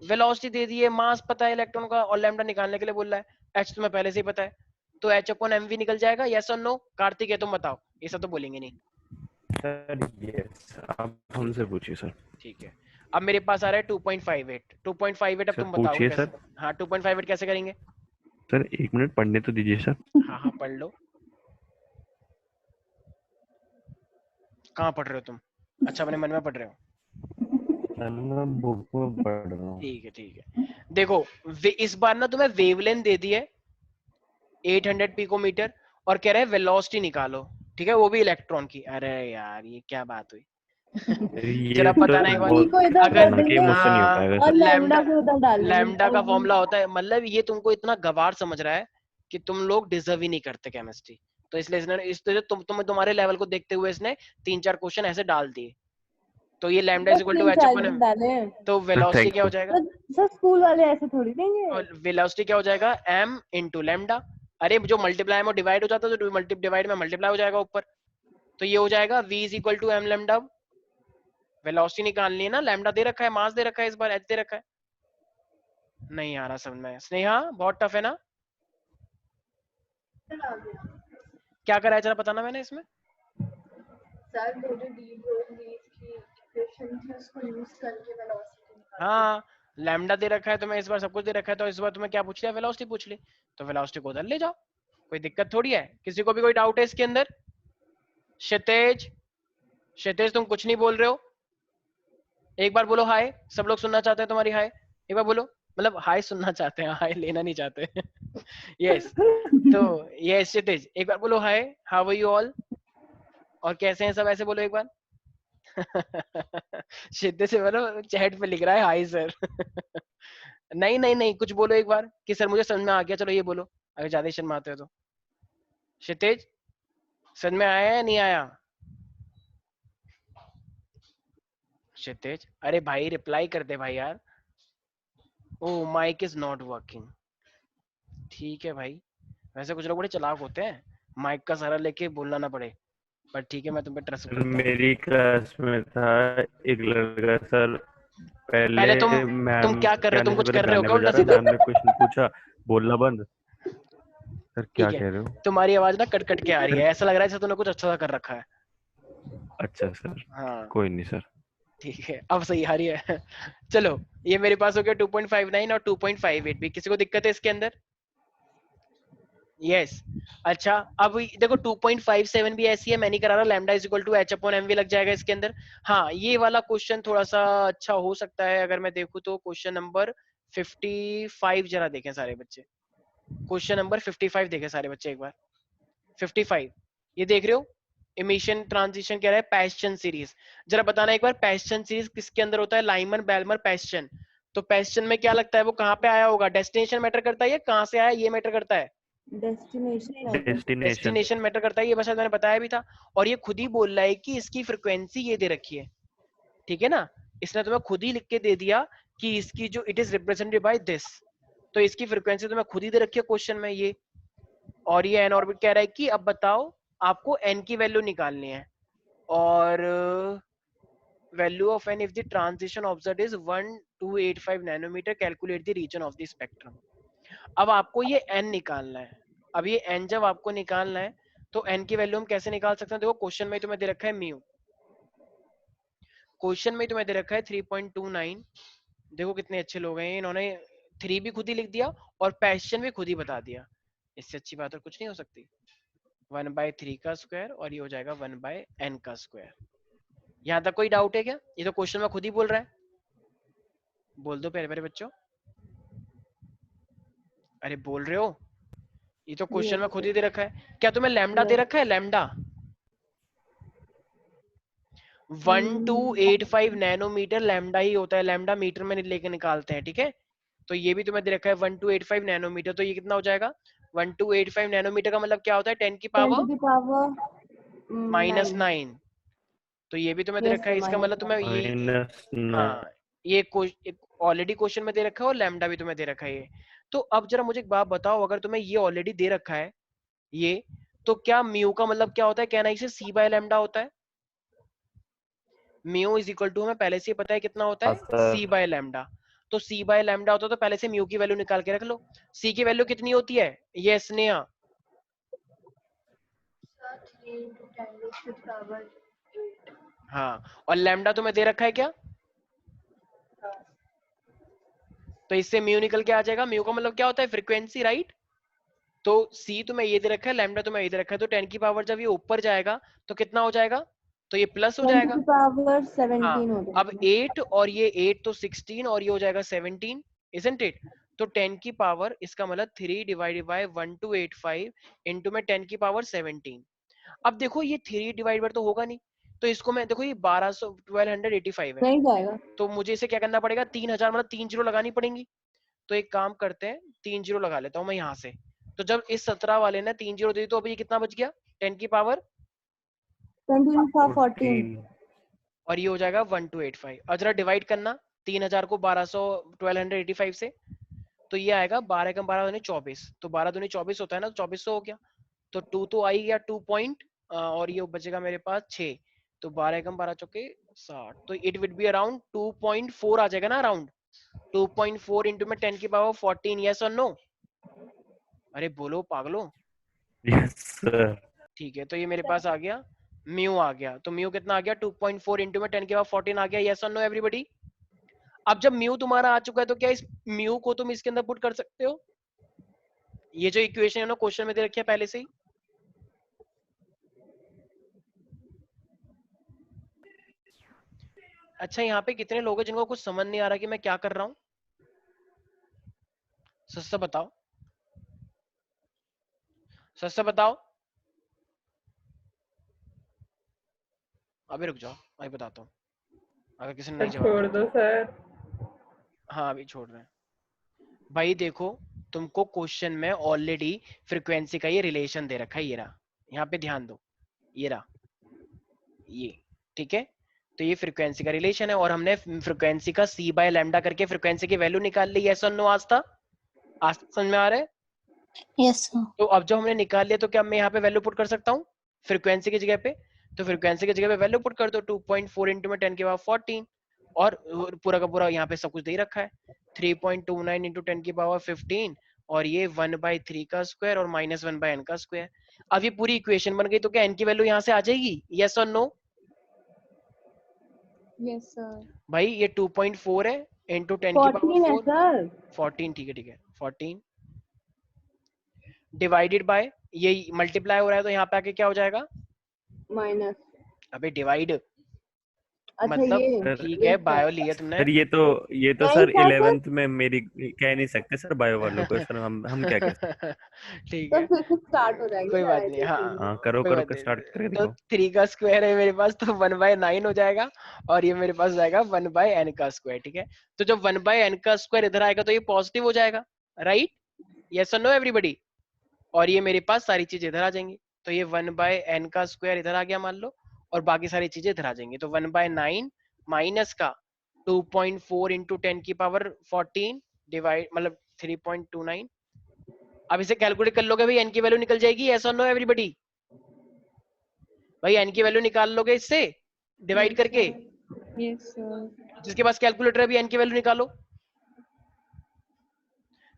वेलोसिटी दे दी है, मास पता है इलेक्ट्रॉन का, और लैम्डा निकालने के लिए बोल रहा है। एच तुम्हें पहले से ही पता है, तो एच अपॉन एम वी निकल जाएगा। यस और नो? कार्तिक है तुम बताओ, ये सब तो बोलेंगे नहीं। सर यस, आप हमसे पूछिए सर। ठीक है, अब मेरे पास आ रहा है 2.58। 2.58 अब तुम बताओ पूछिए कैसे? सर। हाँ, 2.58 कैसे करेंगे? सर 1 मिनट पढ़ने तो दीजिए सर। हाँ हाँ, पढ़ लो। कहाँ पढ़ रहे हो तुम? अच्छा, अपने मन में पढ़ रहे हो? मैं बुक में पढ़ रहा हूँ। ठीक है ठीक है। देखो, इस बार ना तुम्हें वेवलेंथ दे दी है 800 पिकोमीटर, और कह रहे हैं वेलोसिटी निकालो, ठीक है, वो भी इलेक्ट्रॉन की। अरे यार ये क्या बात हुई? जरा पता नहीं अगर लैम्डा का फॉर्मूला होता है, मतलब ये तुमको इतना गवार समझ रहा है कि तुम लोग डिजर्व ही नहीं करते केमिस्ट्री, तो इसलिए इसने इस तरह तुम्हारे लेवल को देखते हुए इसने 3-4 क्वेश्चन ऐसे डाल दिए। तो ये lambda is equal to H upon M, तो वेलोसिटी क्या हो जाएगा? सर स्कूल वाले ऐसे थोड़ी देंगे। वेलोसिटी क्या हो जाएगा? m into lambda. अरे जो मल्टीप्लाई में डिवाइड हो जाता है तो डिवाइड में मल्टीप्लाई हो जाएगा ऊपर। तो ये हो जाएगा v is equal to M lambda. Velocity निकालनी है ना, लैम्डा दे रखा है, मास दे रखा है, इस बार h दे रखा है। नहीं आ रहा समझ में? स्नेहा, बहुत टफ है ना? क्या करा है जरा बताना मैंने इसमें। सर वो जो डी ब्रोगली की इक्वेशन थी उसको यूज करके वेलोसिटी निकाली। हाँ, लैम्डा दे रखा है तुम्हें, इस बार सब कुछ दे रखा है, तो इस बार तुम्हें क्या पूछ लिया? वेलोसिटी पूछ ली, तो वेलोसिटी को उधर ले जाओ, कोई दिक्कत थोड़ी है। किसी को भी कोई डाउट है इसके अंदर? क्षितिज, क्षितिज तुम कुछ नहीं बोल रहे हो, एक बार बोलो हाय। सब लोग सुनना चाहते हैं तुम्हारी हाय, एक बार बोलो। मतलब हाय सुनना चाहते हैं, हाय लेना नहीं चाहते। यस, तो यस क्षितिज, एक बार बोलो हाय, हाउ आर यू ऑल, और कैसे हैं सब, ऐसे बोलो एक बार। क्षितिज से बोलो, चैट पे लिख रहा है हाय सर। नहीं नहीं नहीं, कुछ बोलो एक बार कि सर मुझे समझ में आ गया, चलो ये बोलो, अगर ज्यादा शर्माते हो तो। क्षितिज, समझ में आया या नहीं आया? क्षितिज, अरे भाई रिप्लाई कर दे भाई यार। ओ माइक इज नॉट वर्किंग। ठीक है भाई, वैसे कुछ लोग बड़े चालाक होते हैं, माइक का सहारा लेके बोलना ना पड़े, पर ठीक है मैं तुम पे ट्रस्ट करता हूँ। मेरी क्लास में था एक लड़का सर, पहले तुम क्या कर रहे हो? तुम कुछ कर रहे हो क्या उल्टा सीधा? मैम ने क्वेश्चन पूछा, बोलना बंद। सर क्या ठीक कह है, रहे हो? तुम्हारी आवाज ना कट कट के आ रही है, ऐसा लग रहा है जैसे तुमने कुछ अच्छा कर रखा है। अच्छा सर, हाँ कोई नहीं सर। ठीक है, अब सही आ रही है। चलो ये मेरे पास हो गया 2.59 और 2.58 भी। किसी को दिक्कत है इसके अंदर? यस अच्छा, अब देखो 2.57 भी ऐसी है, मैं नहीं करा रहा, lambda is equal to H upon M V लग जाएगा इसके अंदर। हाँ ये वाला क्वेश्चन थोड़ा सा अच्छा हो सकता है अगर मैं देखूं तो। क्वेश्चन नंबर 55 जरा देखें सारे बच्चे, क्वेश्चन नंबर 55 देखें सारे बच्चे एक बार। 55 ये देख रहे हो, इमिशन ट्रांजिशन कह रहा है पैस्चन सीरीज। जरा बताना एक बार, पैस्चन सीरीज किसके अंदर होता है? लाइमन बेलमर पैस्चन। तो पैस्चन में क्या लगता है वो कहाँ पे आया होगा? डेस्टिनेशन मैटर करता है या कहाँ से आया ये मैटर करता है? डेस्टिनेशन मैटर करता है, ये बस मैंने बताया भी था। और ये खुद ही बोल रहा है कि इसकी फ्रिक्वेंसी ये दे रखी है, ठीक है ना, इसने तुम्हें खुद ही लिख के दे दिया कि इसकी जो it is represented by this, तो इसकी फ्रिक्वेंसी तुम्हें खुद ही दे रखी है क्वेश्चन में ये। और ये एन ऑर्बिट कह रहा है कि अब बताओ आपको एन की वैल्यू निकालनी है, और value of N if the transition observed is 1285 nanometre, calculate the region of the spectrum. अब आपको ये एन निकालना है। अब ये एन जब आपको निकालना है तो एन की वैल्यू हम कैसे निकाल सकते हैं? देखो क्वेश्चन में तुम्हें दे रखा है म्यू, क्वेश्चन में तुम्हें दे रखा है 3.29। देखो कितने अच्छे लोग हैं, इन्होंने 3 भी खुद ही लिख दिया और पैशन भी खुद ही बता दिया। इससे अच्छी बात और कुछ नहीं हो सकती। 1/3 का स्क्वायर और ये हो जाएगा 1/n का स्क्वायर। यहाँ तक कोई डाउट है क्या? ये तो क्वेश्चन में खुद ही बोल रहा है, बोल दो प्यारे प्यारे बच्चों। अरे बोल रहे हो, ये तो क्वेश्चन में खुद ही दे रखा है। क्या तुम्हें लैम्डा दे रखा है? लैम्डा 1285 नैनोमीटर लैम्डा ही होता है, लैम्डा मीटर में लेके निकालते हैं, ठीक है। तो ये भी तुम्हें दे रखा है 1285 नैनोमीटर, तो ये कितना हो जाएगा? 1285 नैनोमीटर का मतलब क्या होता है? 10 की पावर -9। तो ये भी तुम्हें दे रखा है, इसका मतलब तुम्हें ये हाँ ये ऑलरेडी क्वेश्चन में दे रखा है और लैम्डा भी तुम्हें दे रखा है ये। तो अब जरा मुझे एक बात बताओ, अगर तुम्हें ये ऑलरेडी दे रखा है ये, तो क्या म्यू का मतलब क्या होता है? कहना इसे सी बाय लैम्डा होता है। म्यू इज इक्वल टू हमें पहले से ही पता है कितना होता है, सी बाय लैम्डा। तो सी बाय लैम्डा होता है तो पहले से म्यू की वैल्यू निकाल के रख लो। सी की वैल्यू कितनी होती है? ये Sneha 3 into 10 raised to the power 8। हाँ, और लैम्डा तुम्हें दे रखा है क्या? तो इससे म्यू निकल के आ जाएगा। म्यू का मतलब क्या होता है? Frequency, right. तो सी तुम्हें ये दे रखा है, लैम्डा तुम्हें ये दे रखा है, तो 10 की पावर जब ये ऊपर जाएगा तो कितना हो जाएगा? तो ये प्लस हो जाएगा। पावर 17 हाँ, हो जाएगा। अब 8 और ये 8 तो 16 और ये हो जाएगा 17, isn't it? तो 10 की पावर, इसका मतलब 3 डिवाइडेड बाय 1285 इंटू में 10 की पावर 17। अब देखो ये 3 डिवाइड तो होगा नहीं, तो इसको मैं देखो ये 1285 है, नहीं जाएगा। तो मुझे इसे क्या करना पड़ेगा? 3000 मतलब 3 जीरो लगानी पड़ेंगी। तो एक काम करते हैं, 3 जीरो लगा लेता हूँ मैं यहाँ से। तो जब इस 17 वाले ने 3 जीरो दी तो अब ये कितना बच गया? 10 की पावर 14 और ये हो जाएगा 1285। अब जरा डिवाइड करना 3000 को 1285 से, तो ये आएगा 12 कम 12 दूनी 24, तो 12 दूनी 24 होता है ना, तो 2400 हो गया। तो 2 तो आई गया 2 पॉइंट, और ये बचेगा मेरे पास 6, तो 12 कम 12 चौके 60, तो इट विड बी अराउंड 2.4 आ जाएगा ना, अराउंड 2.4 इंटू में 10 की पावर 14। यस और नो? अरे बोलो पागलो। Yes sir. ठीक है, तो ये मेरे पास आ गया म्यू आ गया। तो म्यू कितना आ गया? 2.4 इंटू में 10 की पावर 14 आ गया। यस और नो एवरीबॉडी? अब जब म्यू तुम्हारा आ चुका है तो क्या इस म्यू को तुम इसके अंदर पुट कर सकते हो? ये जो इक्वेशन है ना क्वेश्चन में दे रखी है पहले से ही। अच्छा, यहाँ पे कितने लोग हैं जिनको कुछ समझ नहीं आ रहा कि मैं क्या कर रहा हूँ? सच से बताओ, सच से बताओ। अभी रुक जाओ, अभी बताता हूँ अगर किसी ने नहीं जवाब छोड़ दो सर। हाँ अभी छोड़ रहे हैं भाई। देखो तुमको क्वेश्चन में ऑलरेडी फ्रीक्वेंसी का ये रिलेशन दे रखा है, ये रहा, यहाँ पे ध्यान दो, ये रहा ये, ठीक है। तो ये फ्रीक्वेंसी का रिलेशन है और हमने फ्रीक्वेंसी का सी बाय लैम्डा करके फ्रीक्वेंसी की वैल्यू निकाल ली। यस और नो? आज समझ में आ रहा है? Yes sir. तो अब जब हमने निकाल लिया तो क्या मैं यहाँ पे वैल्यू पुट कर सकता हूँ फ्रीक्वेंसी की जगह पे? तो फ्रीक्वेंसी की जगह पे वैल्यू पुट कर दो 2.4 इंटू में 10 की पावर 14, और पूरा का पूरा यहाँ पे सब कुछ दे रखा है 3.29 इंटू 10 की पावर 15, और ये 1/3 का स्क्वायर और -1/n का स्क्वायर। अब ये पूरी इक्वेशन बन गई, तो क्या n की वैल्यू यहाँ से आ जाएगी? यस और नो? Yes sir. भाई ये 2.4 है इंटू 10 की 14 है पावर 4, सर। 14 ठीक है 14 डिवाइडेड बाय, ये मल्टीप्लाई हो रहा है तो यहाँ पे आके क्या हो जाएगा, माइनस। अबे डिवाइड अच्छा मतलब ये ठीक है, एक बायो लिया तुमने। सर ये तो नहीं सर था सर। 11th में मेरी कह नहीं सकते सर बायो वालों को, सर हम क्या कह सकते। ठीक तो है फिर से स्टार्ट हो जाएगी कोई ना बात ऐसे नहीं, ही हाँ फिर। हाँ करो कोई करो बात नहीं। स्टार्ट करके तो दिखाओ। 3 का स्क्वायर है मेरे पास तो 1/9 हो जाएगा, और ये मेरे पास जाएगा 1/n का स्क्वायर। ठीक है, तो जब 1/n का स्क्वायर इधर आएगा तो ये पॉजिटिव हो जाएगा, राइट? यस और नो एवरीबॉडी? और ये मेरे पास सारी चीजें इधर आ जाएंगी, तो ये 1/n का स्क्वायर इधर आ गया मान लो, और बाकी सारी चीजें इधर आ जाएंगी। तो 1/9 माइनस का 2.4 इंटू 10 की पावर 14 डिवाइड मतलब 3.29। अब इसे कैलकुलेट कर लोगे भाई, n की वैल्यू निकल जाएगी, यस और नो एवरीबॉडी? भाई n की वैल्यू निकाल लोगे इससे डिवाइड करके? Yes sir. जिसके पास कैलकुलेटर है भी n की वैल्यू निकालो।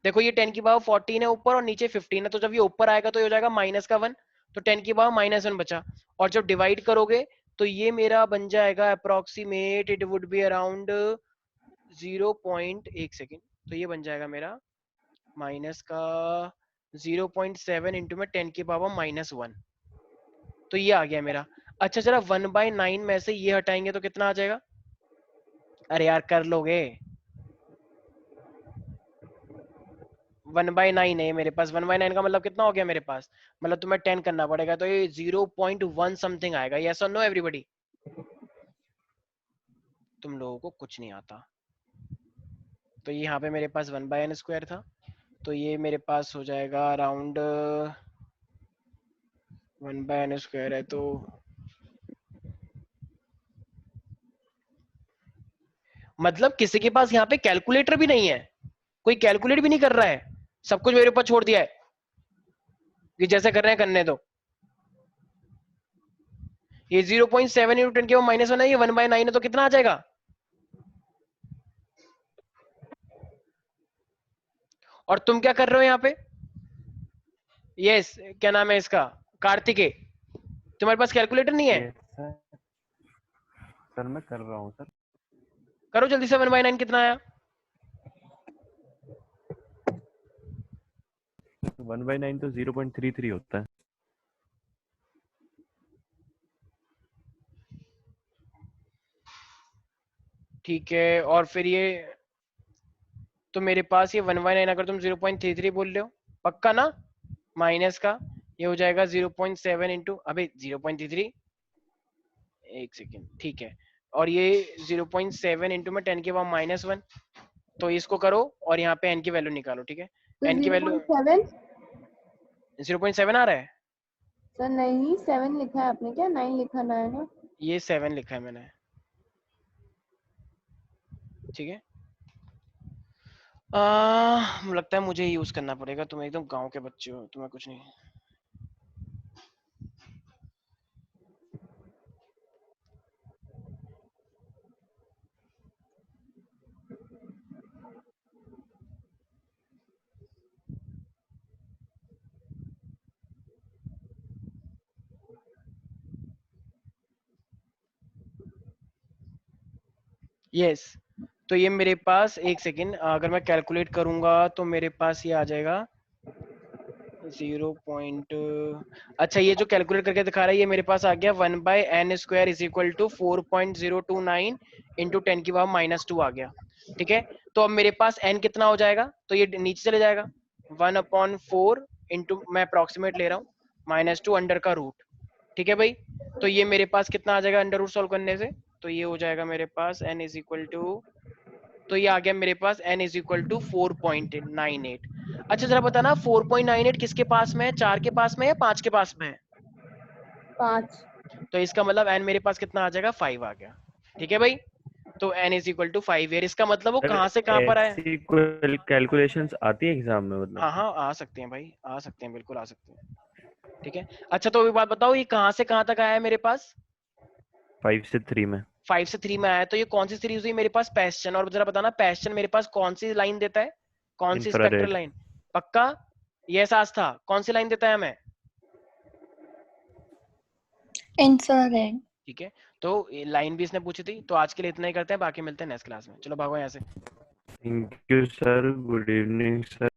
देखो ये 10 की पावर 14 है ऊपर और नीचे 15 है, तो जब ये ऊपर आएगा तो ये हो जाएगा -1, तो 10 की पावर -1 बचा। और जब डिवाइड करोगे तो ये मेरा बन जाएगा approximate, it would be around 0.1 second, तो ये बन जाएगा मेरा माइनस का 0.7 इंटू में 10 की पावर -1, तो ये आ गया मेरा। अच्छा चला 1/9 में से ये हटाएंगे तो कितना आ जाएगा? अरे यार कर लोगे, 1/9 है मेरे पास, 1/9 का मतलब कितना हो गया मेरे पास, मतलब तुम्हें 10 करना पड़ेगा, तो ये 0.1 समथिंग आएगा। यस और नो एवरीबॉडी? तुम लोगों को कुछ नहीं आता। तो यहाँ पे मेरे पास 1/n स्क्वायर था, तो ये मेरे पास हो जाएगा अराउंड 1/n स्क्वायर है, तो मतलब किसी के पास यहाँ पे कैलकुलेटर भी नहीं है, कोई कैलकुलेट भी नहीं कर रहा है, सब कुछ मेरे ऊपर छोड़ दिया है कि जैसे कर रहे हैं करने दो। ये 0.7 इंटू 10 के -1 है, ये 1/9 है, तो कितना आ जाएगा? और तुम क्या कर रहे हो यहाँ पे? यस क्या नाम है इसका, कार्तिकेय, तुम्हारे पास कैलकुलेटर नहीं है? सर मैं कर रहा हूँ सर। करो जल्दी से, 1/9 कितना आया? 1/9 तो 0.33 होता है। ठीक है, और फिर ये तो मेरे पास ये 1/9 अगर तुम 0.33 बोल रहे हो पक्का ना, माइनस का ये हो जाएगा 0.7 इंटू, अबे 0.33, एक सेकेंड, ठीक है, और ये 0.7 इंटू में 10 के पावर -1, तो इसको करो और यहाँ पे n की वैल्यू निकालो। ठीक है, तो n की वैल्यू 0.7 0.7 आ रहा है, सर नहीं 7 लिखा है आपने, क्या 9 लिखा ना है ना? ये 7 लिखा है मैंने। ठीक है, लगता है मुझे यूज करना पड़ेगा, तुम एकदम गांव के बच्चे हो, तुम्हें कुछ नहीं। यस तो ये मेरे पास, एक सेकेंड, अगर मैं कैलकुलेट करूंगा तो मेरे पास ये आ जाएगा 0. अच्छा ये जो कैलकुलेट करके दिखा रहा है ये मेरे पास आ गया 1/n square is equal to 4.029 into 10 की पावर -2 आ गया। ठीक है, तो अब मेरे पास n कितना हो जाएगा, तो ये नीचे चले जाएगा 1/4 इंटू, मैं अप्रोक्सीमेट ले रहा हूँ, -2 अंडर का रूट। ठीक है भाई, तो ये मेरे पास कितना आ जाएगा अंडर रूट सॉल्व करने से, तो ये हो जाएगा मेरे पास n इज इक्वल टू, तो ये आ गया मेरे पास n इज इक्वल टू 4.98। अच्छा जरा बताना 4.98 किसके पास में है, 4 के पास में है, 5 के पास में है? 5। तो इसका मतलब n मेरे पास कितना आ जाएगा, 5 आ गया। ठीक है भाई, तो n इज इक्वल टू 5 है, इसका मतलब वो कहाँ से कहाँ पर आया? ऐसी कैलकुलेशंस आती है एग्जाम में मतलब? हाँ हाँ आ सकते हैं भाई, आ सकते हैं, बिल्कुल आ सकते हैं। ठीक है, अच्छा तो एक बात बताओ, ये कहाँ से कहाँ तक आया है मेरे पास? 5 से 3 में। 5 से 3 में आया, तो ये कौन सी सीरीज हुई मेरे पास, पैस्चन। और जरा बताना पैस्चन मेरे पास कौन सी लाइन देता है, कौन सी स्पेक्ट्रल इंफ्रारेड। लाइन? पक्का ये सास था, कौन सी लाइन देता है हमें? इंफ्रारेड। ठीक है, तो लाइन भी इसने पूछी थी। तो आज के लिए इतना ही करते हैं, बाकी मिलते हैं नेक्स्ट क्लास में। चलो भागो यहाँ से। Thank you sir, good evening sir.